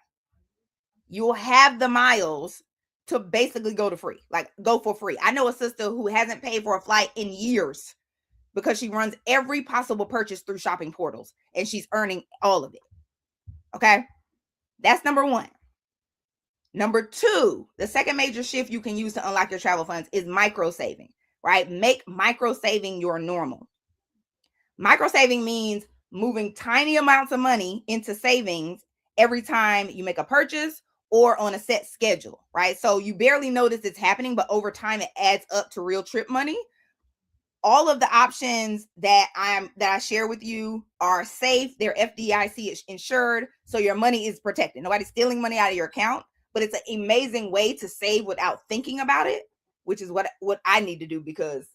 you'll have the miles to basically go for free. I know a sister who hasn't paid for a flight in years because she runs every possible purchase through shopping portals and she's earning all of it. Okay. That's number one. Number two, the second major shift you can use to unlock your travel funds is micro saving, right? Make micro saving your normal. Micro saving means moving tiny amounts of money into savings every time you make a purchase or on a set schedule, right? So you barely notice it's happening, but over time it adds up to real trip money. All of the options that I share with you are safe. They're FDIC insured, so your money is protected. Nobody's stealing money out of your account, but it's an amazing way to save without thinking about it, which is what I need to do because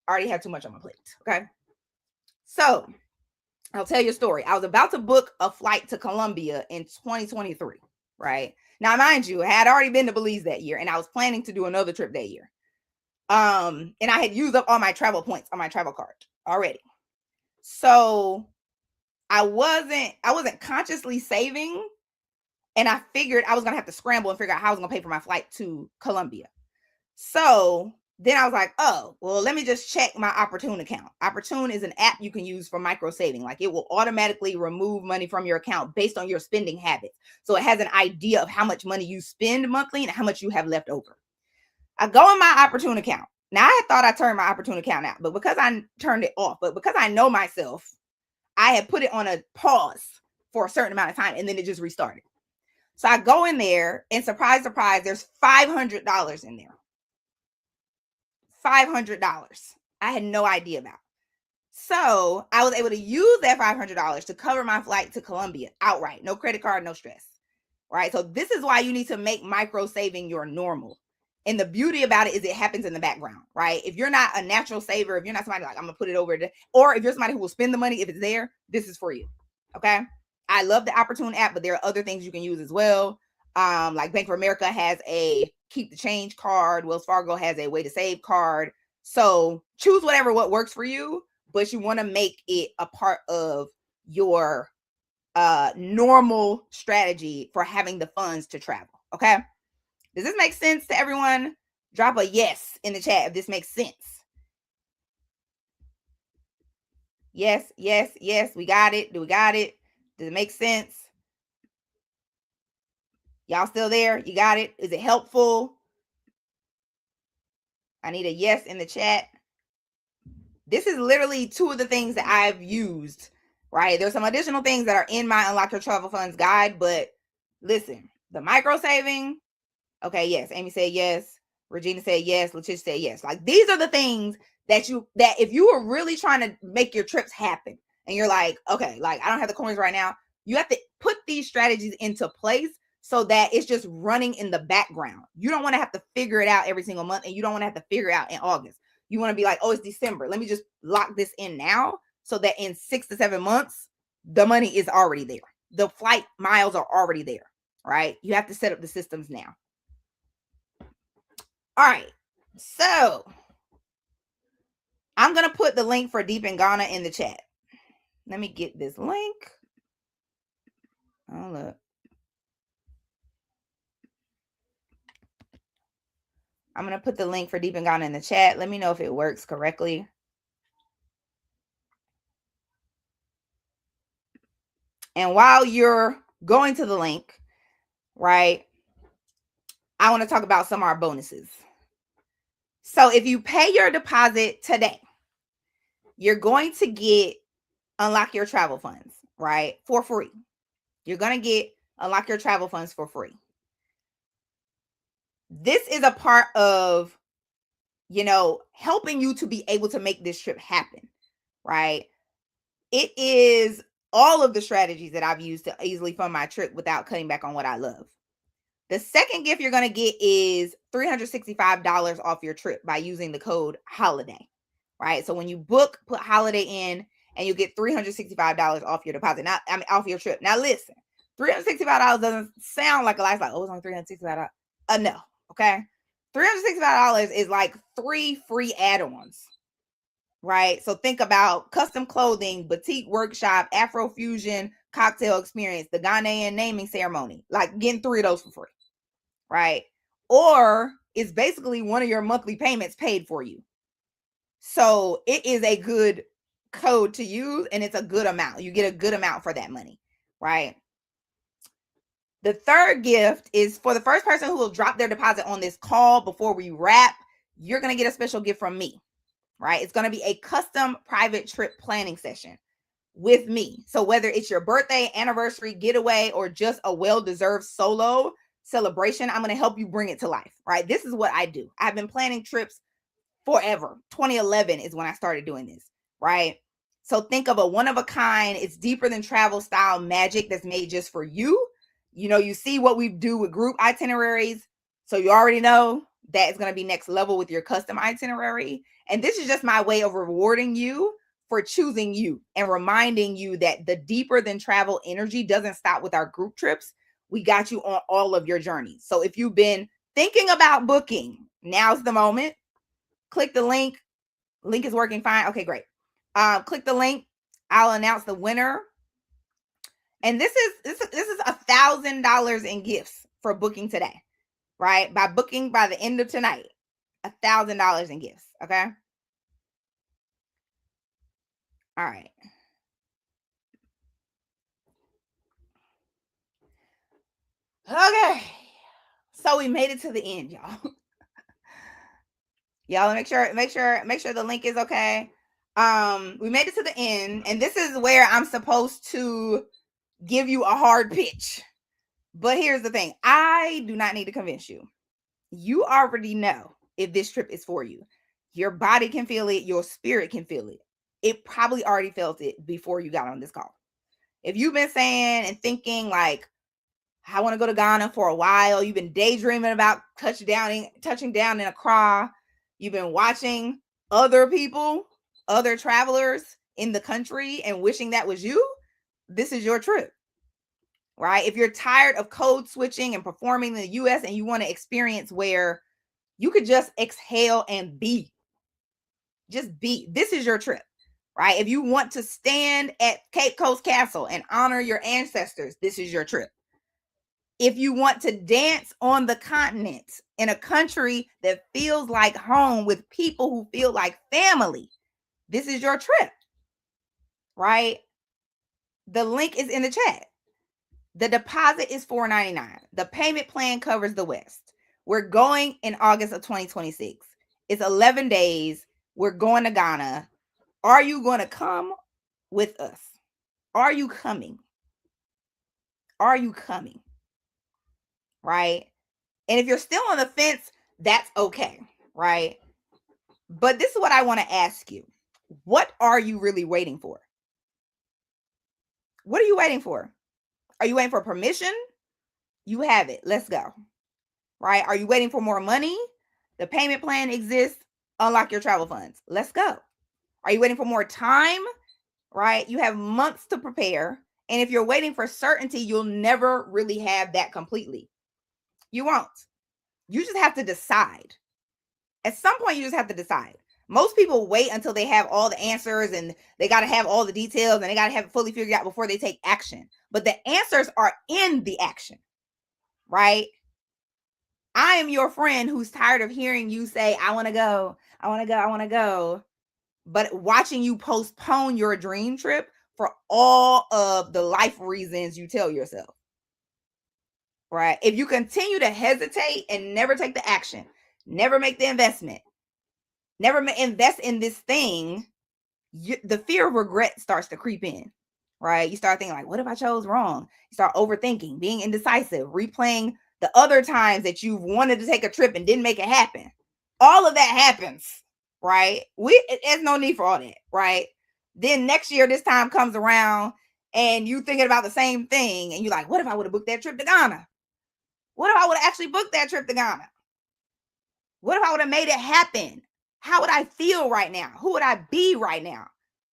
I already have too much on my plate. Okay. So I'll tell you a story. I was about to book a flight to Colombia in 2023, right? Now, mind you, I had already been to Belize that year and I was planning to do another trip that year. And I had used up all my travel points on my travel card already. So I wasn't consciously saving. And I figured I was going to have to scramble and figure out how I was going to pay for my flight to Colombia. So then I was like, oh, well, let me just check my Opportune account. Opportune is an app you can use for micro saving. Like it will automatically remove money from your account based on your spending habits. So it has an idea of how much money you spend monthly and how much you have left over. I go in my Opportune account. Now, I thought I turned my Opportune account out, but because I turned it off, but because I know myself, I had put it on a pause for a certain amount of time, and then it just restarted. So I go in there, and surprise, surprise, there's $500 in there. $500. I had no idea about. So I was able to use that $500 to cover my flight to Colombia outright. No credit card, no stress. Right? So this is why you need to make micro saving your normal. And the beauty about it is it happens in the background, right? If you're not a natural saver, if you're not somebody like, I'm going to put it over to, or if you're somebody who will spend the money, if it's there, this is for you. Okay? I love the Opportune app, but there are other things you can use as well. Like Bank of America has a keep the change card. Wells Fargo has a way to save card. So choose what works for you, but you want to make it a part of your normal strategy for having the funds to travel. Okay. Does this make sense to everyone? Drop a yes in the chat if this makes sense. Yes, yes, yes. We got it. Do we got it? Does it make sense? Y'all still there? You got it? Is it helpful? I need a yes in the chat. This is literally two of the things that I've used, right? There's some additional things that are in my Unlock Your Travel Funds guide, but listen, the micro saving, okay, yes. Amy said yes. Regina said yes. Letitia said yes. Like, these are the things that if you are really trying to make your trips happen and you're like, okay, like I don't have the coins right now, you have to put these strategies into place so that it's just running in the background. You don't want to have to figure it out every single month, and you don't want to have to figure it out in August. You want to be like, oh, it's December. Let me just lock this in now so that in 6 to 7 months, the money is already there. The flight miles are already there, right? You have to set up the systems now. All right. So I'm going to put the link for Deep in Ghana in the chat. Let me get this link. Oh, look. I'm going to put the link for Deep in Ghana in the chat. Let me know if it works correctly. And while you're going to the link, right, I want to talk about some of our bonuses. So if you pay your deposit today, you're going to get Unlock Your Travel Funds, right, for free. You're going to get Unlock Your Travel Funds for free. This is a part of, helping you to be able to make this trip happen, right? It is all of the strategies that I've used to easily fund my trip without cutting back on what I love. The second gift you're going to get is $365 off your trip by using the code HOLIDAY, right? So when you book, put HOLIDAY in, and you get $365 off your deposit. Off your trip. Now listen, $365 doesn't sound like a lot. It's like, oh, it's only $365. No, okay? $365 is like 3 free add-ons, right? So think about custom clothing, boutique workshop, Afrofusion, cocktail experience, the Ghanaian naming ceremony, like getting 3 of those for free, right? Or it's basically one of your monthly payments paid for you. So it is a good code to use, and it's a good amount. You get a good amount for that money, right? The third gift is for the first person who will drop their deposit on this call before we wrap. You're going to get a special gift from me, right? It's going to be a custom private trip planning session with me. So whether it's your birthday, anniversary, getaway, or just a well-deserved solo celebration, I'm going to help you bring it to life, right? This is what I do. I've been planning trips forever. 2011 is when I started doing this, right? So think of a one-of-a-kind. It's deeper than travel style magic that's made just for you. You see what we do with group itineraries. So you already know that it's going to be next level with your custom itinerary. And this is just my way of rewarding you for choosing you and reminding you that the deeper than travel energy doesn't stop with our group trips. We got you on all of your journeys. So if you've been thinking about booking, now's the moment. Click the link. Link is working fine. Okay, great. Click the link. I'll announce the winner. And this is $1,000 in gifts for booking today, right? By booking by the end of tonight, $1,000 in gifts. Okay. All right. Okay. So we made it to the end, y'all. Y'all make sure the link is okay. We made it to the end, and this is where I'm supposed to give you a hard pitch. But here's the thing. I do not need to convince you. You already know if this trip is for you. Your body can feel it. Your spirit can feel it. It probably already felt it before you got on this call. If you've been saying and thinking like, I want to go to Ghana for a while. You've been daydreaming about touching down in Accra. You've been watching other people, other travelers in the country and wishing that was you. This is your trip, right? If you're tired of code switching and performing in the US and you want to experience where you could just exhale and just be, this is your trip, right? If you want to stand at Cape Coast Castle and honor your ancestors, this is your trip. If you want to dance on the continent in a country that feels like home with people who feel like family, this is your trip, right? The link is in the chat. The deposit is $4.99. The payment plan covers the West. We're going in August of 2026. It's 11 days. We're going to Ghana. Are you going to come with us? Are you coming? Are you coming? Right? And if you're still on the fence, that's okay, right? But this is what I want to ask you. What are you really waiting for? What are you waiting for? Are you waiting for permission? You have it. Let's go. Right? Are you waiting for more money? The payment plan exists. Unlock your travel funds. Let's go. Are you waiting for more time? Right? You have months to prepare. And if you're waiting for certainty, you'll never really have that completely. You won't. You just have to decide. At some point, you just have to decide. Most people wait until they have all the answers and they got to have all the details and they got to have it fully figured out before they take action. But the answers are in the action, right? I am your friend who's tired of hearing you say, I want to go, I want to go, I want to go. But watching you postpone your dream trip for all of the life reasons you tell yourself. Right? If you continue to hesitate and never take the action, never make the investment, never invest in this thing, the fear of regret starts to creep in, right? You start thinking like, what if I chose wrong? You start overthinking, being indecisive, replaying the other times that you've wanted to take a trip and didn't make it happen. All of that happens, right? There's no need for all that, right? Then next year, this time comes around and you thinking about the same thing and you're like, what if I would have booked that trip to Ghana? What if I would have actually booked that trip to Ghana? What if I would have made it happen? How would I feel right now? Who would I be right now?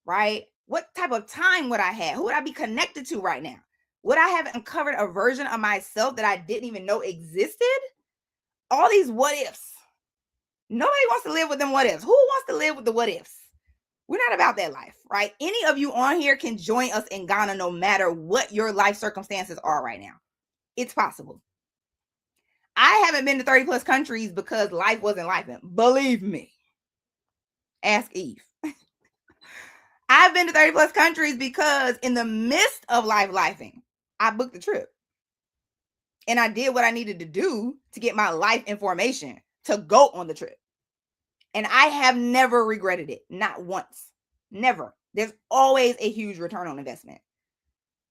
Right? What type of time would I have? Who would I be connected to right now? Would I have uncovered a version of myself that I didn't even know existed? All these what ifs. Nobody wants to live with them what ifs. Who wants to live with the what ifs? We're not about that life, right? Any of you on here can join us in Ghana no matter what your life circumstances are right now. It's possible. I haven't been to 30 plus countries because life wasn't life. Believe me. Ask Eve. I've been to 30 plus countries because in the midst of lifing, I booked the trip. And I did what I needed to do to get my life information to go on the trip. And I have never regretted it. Not once. Never. There's always a huge return on investment.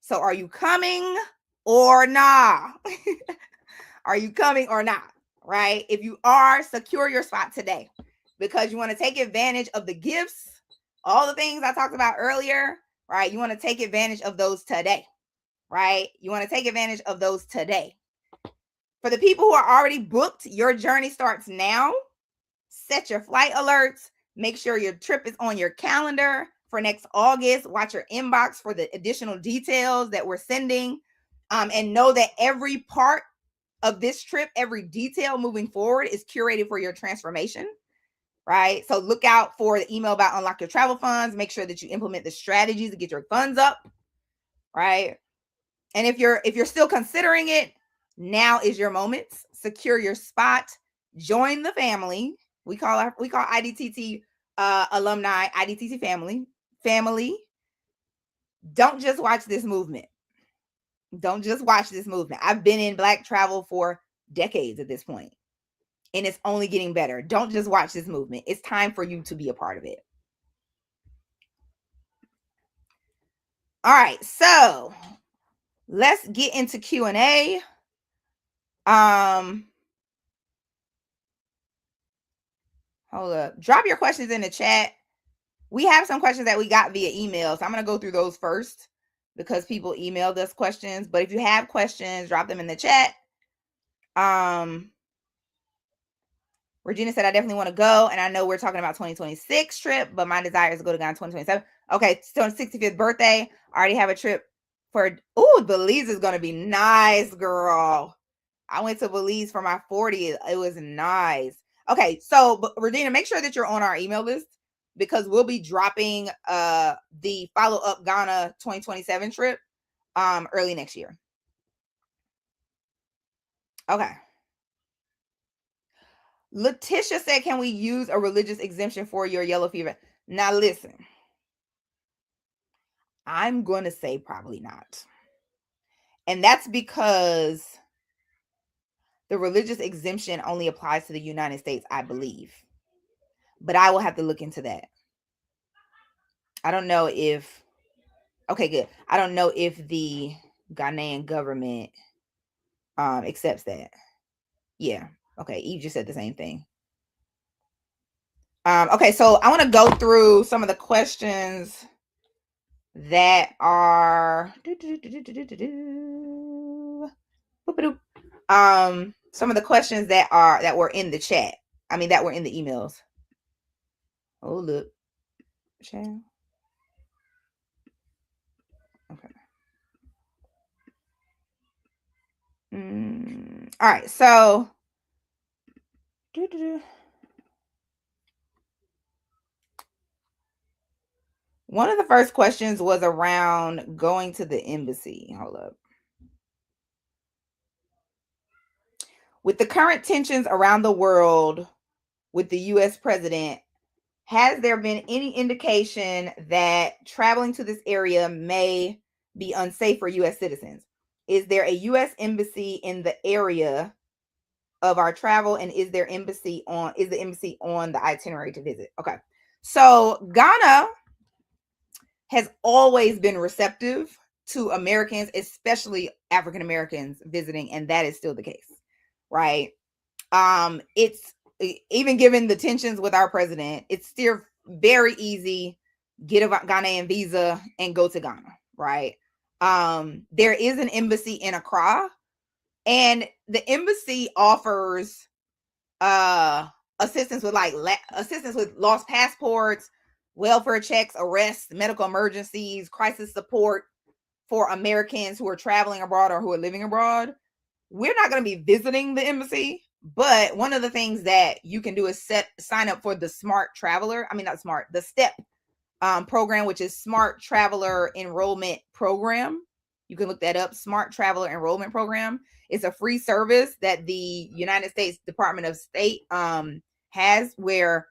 So are you coming or not? Are you coming or not? Right? If you are, secure your spot today because you want to take advantage of the gifts, all the things I talked about earlier, right? You want to take advantage of those today, right? You want to take advantage of those today. For the people who are already booked, your journey starts now. Set your flight alerts. Make sure your trip is on your calendar for next August. Watch your inbox for the additional details that we're sending. And know that every part of this trip, every detail moving forward is curated for your transformation, right? So look out for the email about unlock your travel funds. Make sure that you implement the strategies to get your funds up, right? And if you're still considering it, now is your moment. Secure your spot. Join the family. We call IDTT alumni IDTT family. Don't just watch this movement. Don't just watch this movement. I've been in Black travel for decades at this point, and it's only getting better. Don't just watch this movement. It's time for you to be a part of it. All right. So let's get into Q&A. Hold up. Drop your questions in the chat. We have some questions that we got via email, so I'm going to go through those first because people emailed us questions. But if you have questions, drop them in the chat. Regina said, I definitely want to go. And I know we're talking about 2026 trip, but my desire is to go to Ghana 2027. Okay, so 65th birthday. I already have a trip for, Belize is going to be nice, girl. I went to Belize for my 40th. It was nice. Okay, so Regina, make sure that you're on our email list because we'll be dropping the follow-up Ghana 2027 trip early next year. Okay. Letitia said, can we use a religious exemption for your yellow fever? Now listen, I'm going to say probably not. And that's because the religious exemption only applies to the United States, I believe. But I will have to look into that. I don't know if, okay, good. I don't know if the Ghanaian government accepts that. Yeah. Okay. Eve just said the same thing. Okay. So I want to go through some of the questions that are some of the questions that were in the chat. I mean, that were in the emails. Oh, look. Chat. Okay. All right. So one of the first questions was around going to the embassy. Hold up. With the current tensions around the world with the U.S. president, has there been any indication that traveling to this area may be unsafe for U.S. citizens? Is there a U.S. embassy in the area of our travel, and is the embassy on the itinerary to visit? Okay, so Ghana has always been receptive to Americans, especially African Americans visiting, and that is still the case, right? It's even given the tensions with our president, it's still very easy, get a Ghanaian visa and go to Ghana, right? There is an embassy in Accra, and the embassy offers assistance with assistance with lost passports, welfare checks, arrests, medical emergencies, crisis support for Americans who are traveling abroad or who are living abroad. We're not going to be visiting the embassy, but one of the things that you can do is sign up for the the STEP program, which is Smart Traveler Enrollment Program. You can look that up, Smart Traveler Enrollment Program. It's a free service that the United States Department of State has, where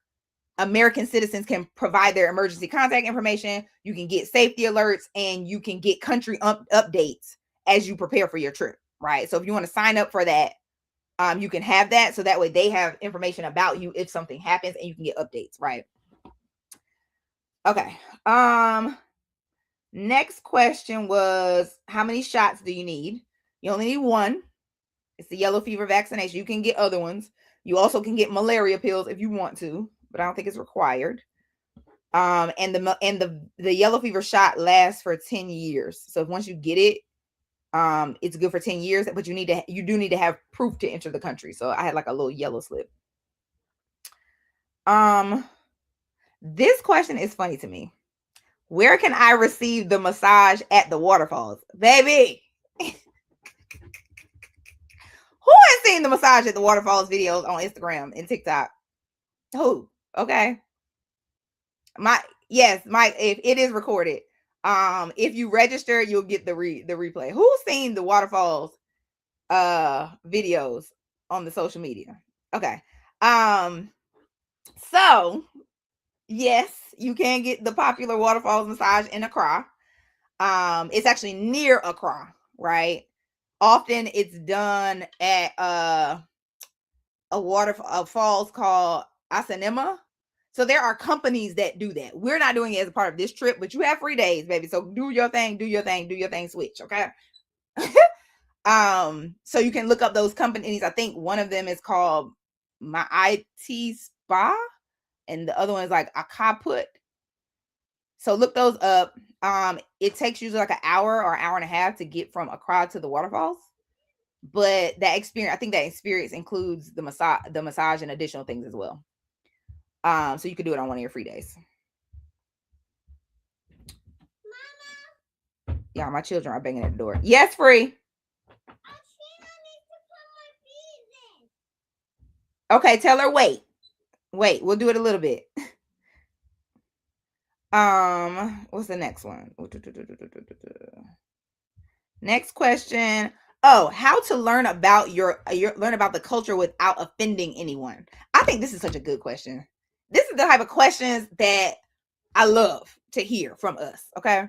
American citizens can provide their emergency contact information. You can get safety alerts, and you can get country updates as you prepare for your trip, right? So if you want to sign up for that, you can have that. So that way they have information about you if something happens, and you can get updates, right? Okay. Next question was, how many shots do you need? You only need one. It's the yellow fever vaccination. You can get other ones. You also can get malaria pills if you want to, but I don't think it's required. And the yellow fever shot lasts for 10 years. So once you get it, it's good for 10 years, but you do need to have proof to enter the country. So I had like a little yellow slip. This question is funny to me. Where can I receive the massage at the waterfalls? Baby. Who has seen the massage at the waterfalls videos on Instagram and TikTok? Who? Okay. If it is recorded. If you register, you'll get the replay. Who's seen the waterfalls videos on the social media? Okay. So yes, you can get the popular waterfalls massage in Accra. It's actually near Accra, right? Often it's done at a falls called Asanema. So there are companies that do that. We're not doing it as a part of this trip, but you have 3 days, baby. So do your thing, switch, okay? So you can look up those companies. I think one of them is called My IT Spa, and the other one is like a Kaput. So look those up. It takes usually like an hour or hour and a half to get from Accra to the waterfalls. But that experience, I think that experience includes the massage and additional things as well. So you could do it on one of your free days. Yeah, my children are banging at the door. Yes, Free. Okay, tell her wait. Wait, we'll do it a little bit. What's the next one? Next question. Oh, how to learn about learn about the culture without offending anyone. I think this is such a good question. This is the type of questions that I love to hear from us. Okay.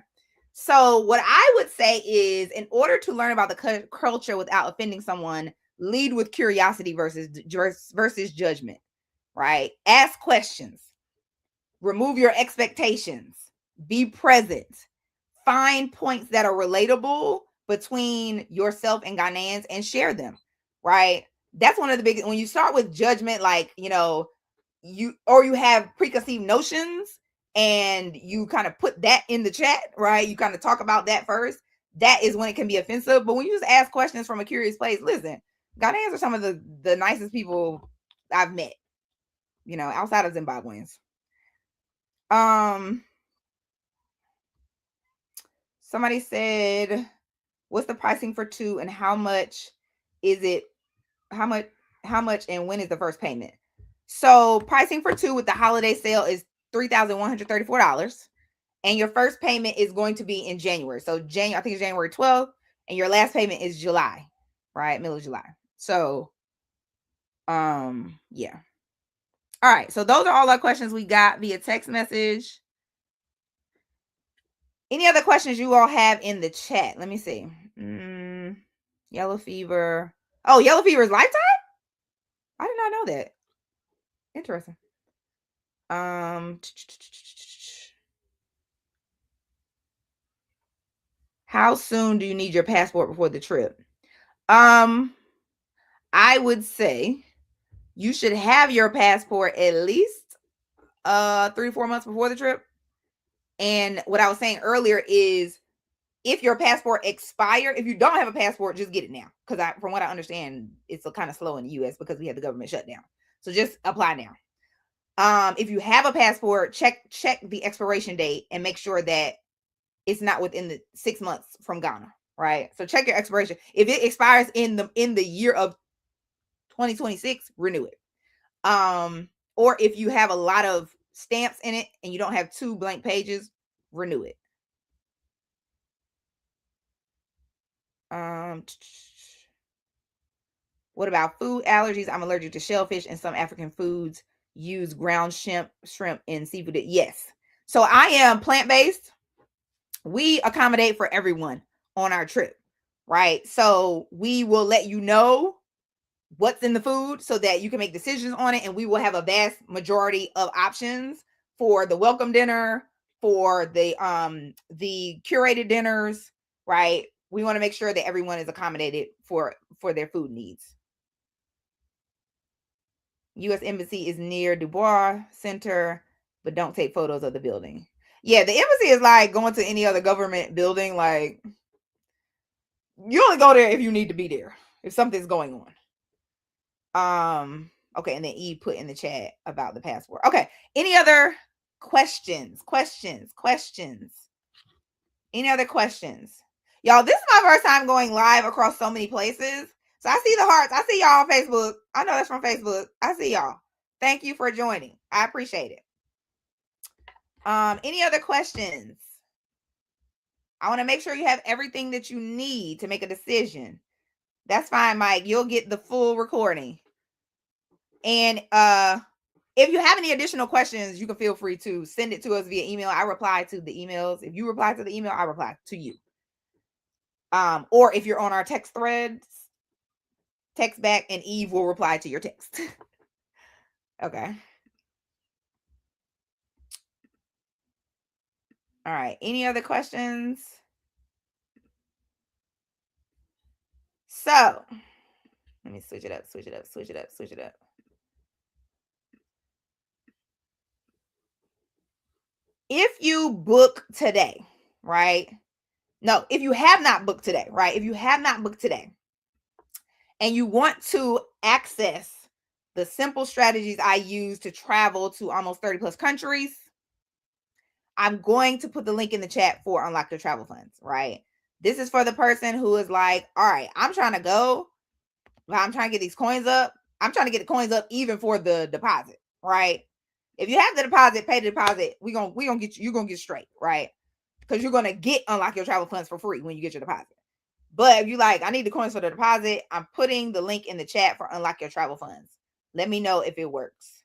So what I would say is, in order to learn about the culture without offending someone, lead with curiosity versus judgment, right? Ask questions, remove your expectations, be present, find points that are relatable between yourself and Ghanaians and share them, right? That's one of the biggest, when you start with judgment, like, you have preconceived notions and you kind of put that in the chat, right? You kind of talk about that first. That is when it can be offensive. But when you just ask questions from a curious place, listen, Ghanaians are some of the nicest people I've met, outside of Zimbabweans. Somebody said, what's the pricing for 2 and how much is it? How much and when is the first payment? So pricing for 2 with the holiday sale is $3,134. And your first payment is going to be in January. So I think it's January 12th, and your last payment is July, right? Middle of July. So, yeah. All right. So those are all our questions we got via text message. Any other questions you all have in the chat? Let me see. Yellow fever. Oh, yellow fever is lifetime? I did not know that. Interesting. How soon do you need your passport before the trip? I would say you should have your passport at least 3 to 4 months before the trip. And what I was saying earlier is, if your passport expired, if you don't have a passport, just get it now. Because from what I understand, it's kind of slow in the US because we had the government shutdown. So just apply now. If you have a passport, check the expiration date and make sure that it's not within the 6 months from Ghana, right? So check your expiration. If it expires in the year of 2026, renew it. Or if you have a lot of stamps in it and you don't have 2 blank pages, renew it. What about food allergies? I'm allergic to shellfish, and some African foods use ground shrimp and seafood. Yes. So I am plant-based. We accommodate for everyone on our trip, right? So we will let you know what's in the food so that you can make decisions on it. And we will have a vast majority of options for the welcome dinner, for the curated dinners, right? We want to make sure that everyone is accommodated for their food needs. U.S. Embassy is near Dubois Center, but don't take photos of the building. Yeah, the embassy is like going to any other government building. Like, you only go there if you need to be there, if something's going on. Okay, and then E put in the chat about the passport. Okay, any other questions? Any other questions? Y'all, this is my first time going live across so many places. So I see the hearts. I see y'all on Facebook. I know that's from Facebook. I see y'all. Thank you for joining. I appreciate it. Any other questions? I want to make sure you have everything that you need to make a decision. That's fine, Mike. You'll get the full recording. And if you have any additional questions, you can feel free to send it to us via email. I reply to the emails. If you reply to the email, I reply to you. Or if you're on our text threads, text back and Eve will reply to your text. Okay. All right. Any other questions? So let me switch it up. If you book today, right? No, if you have not booked today, right? If you have not booked today and you want to access the simple strategies I use to travel to almost 30 plus countries, I'm going to put the link in the chat for Unlock Your Travel Funds, right? This is for the person who is like, all right, I'm trying to go, but I'm trying to get these coins up. I'm trying to get the coins up even for the deposit, right? If you have the deposit, pay the deposit, we gonna get you, you're gonna get straight, right? Because you're gonna get Unlock Your Travel Funds for free when you get your deposit. But if you like, I need the coins for the deposit, I'm putting the link in the chat for Unlock Your Travel Funds. Let me know if it works.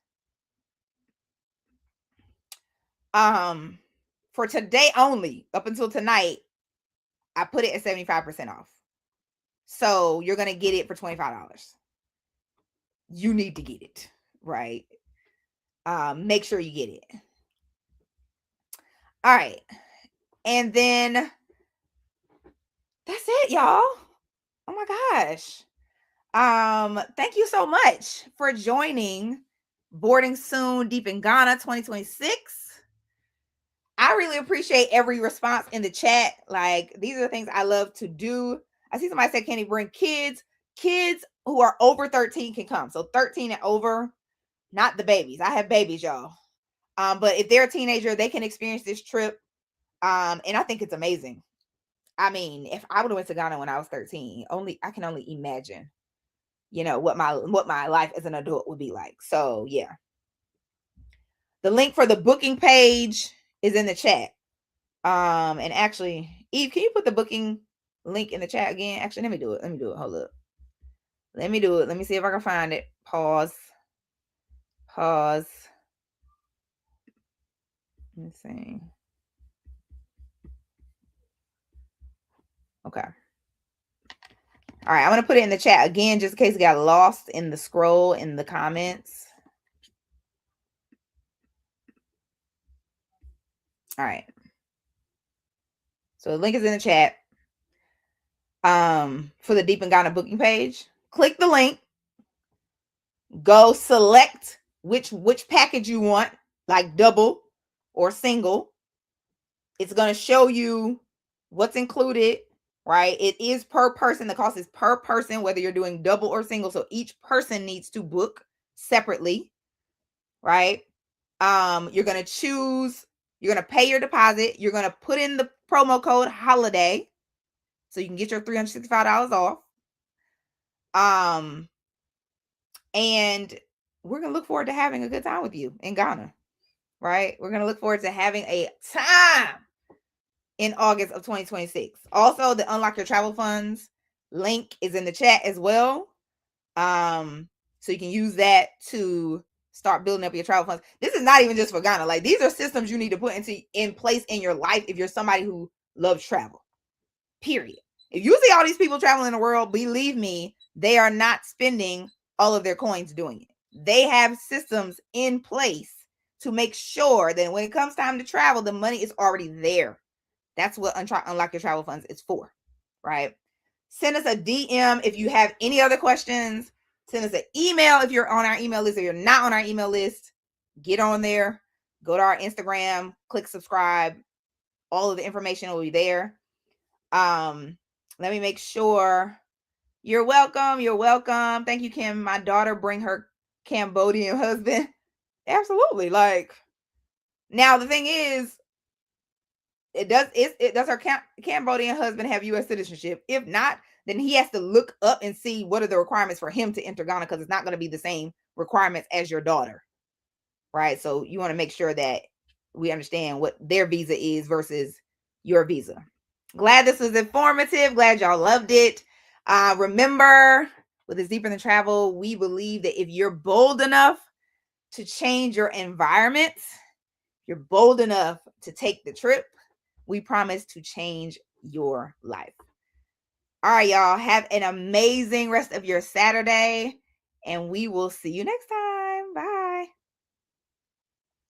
For today only, up until tonight, I put it at 75% off. So you're gonna get it for $25. You need to get it, right? Make sure you get it. All right. And then that's it, y'all. Oh my gosh. Thank you so much for joining Boarding Soon Deep in Ghana 2026. I really appreciate every response in the chat. Like, these are the things I love to do. I see somebody said, can he bring kids? Kids who are over 13 can come. So 13 and over, not the babies. I have babies, y'all. But if they're a teenager, they can experience this trip. And I think it's amazing. I mean, if I would have went to Ghana when I was 13, I can only imagine, what my life as an adult would be like. So yeah. The link for the booking page is in the chat. And actually, Eve, can you put the booking link in the chat again? Actually, let me do it. Hold up. Let me do it. Let me see if I can find it. Pause. Let me see. Okay. All right, I'm going to put it in the chat again, just in case it got lost in the scroll in the comments. All right. So the link is in the chat. For the Deep in Ghana booking page. Click the link. Go select which package you want, like double or single. It's going to show you what's included, right? It is per person. The cost is per person, whether you're doing double or single. So each person needs to book separately, right? You're going to pay your deposit. You're going to put in the promo code HOLIDAY so you can get your $365 off. And we're going to look forward to having a good time with you in Ghana, right? We're going to look forward to having a time in August of 2026. Also, the Unlock Your Travel Funds link is in the chat as well. So you can use that to start building up your travel funds. This is not even just for Ghana. Like, these are systems you need to put in place in your life if you're somebody who loves travel. Period. If you see all these people traveling the world, believe me, they are not spending all of their coins doing it. They have systems in place to make sure that when it comes time to travel, the money is already there. That's what Unlock Your Travel Funds is for, right? Send us a DM if you have any other questions. Send us an email if you're on our email list or you're not on our email list. Get on there. Go to our Instagram. Click subscribe. All of the information will be there. Let me make sure. You're welcome. Thank you, Kim. My daughter bring her Cambodian husband. Absolutely. Like, now the thing is, does her Cambodian husband have U.S. citizenship? If not, then he has to look up and see what are the requirements for him to enter Ghana, because it's not going to be the same requirements as your daughter, right? So you want to make sure that we understand what their visa is versus your visa. Glad this was informative. Glad y'all loved it. Remember, with this Deeper Than Travel, we believe that if you're bold enough to change your environment, you're bold enough to take the trip, we promise to change your life. All right, y'all. Have an amazing rest of your Saturday, and we will see you next time.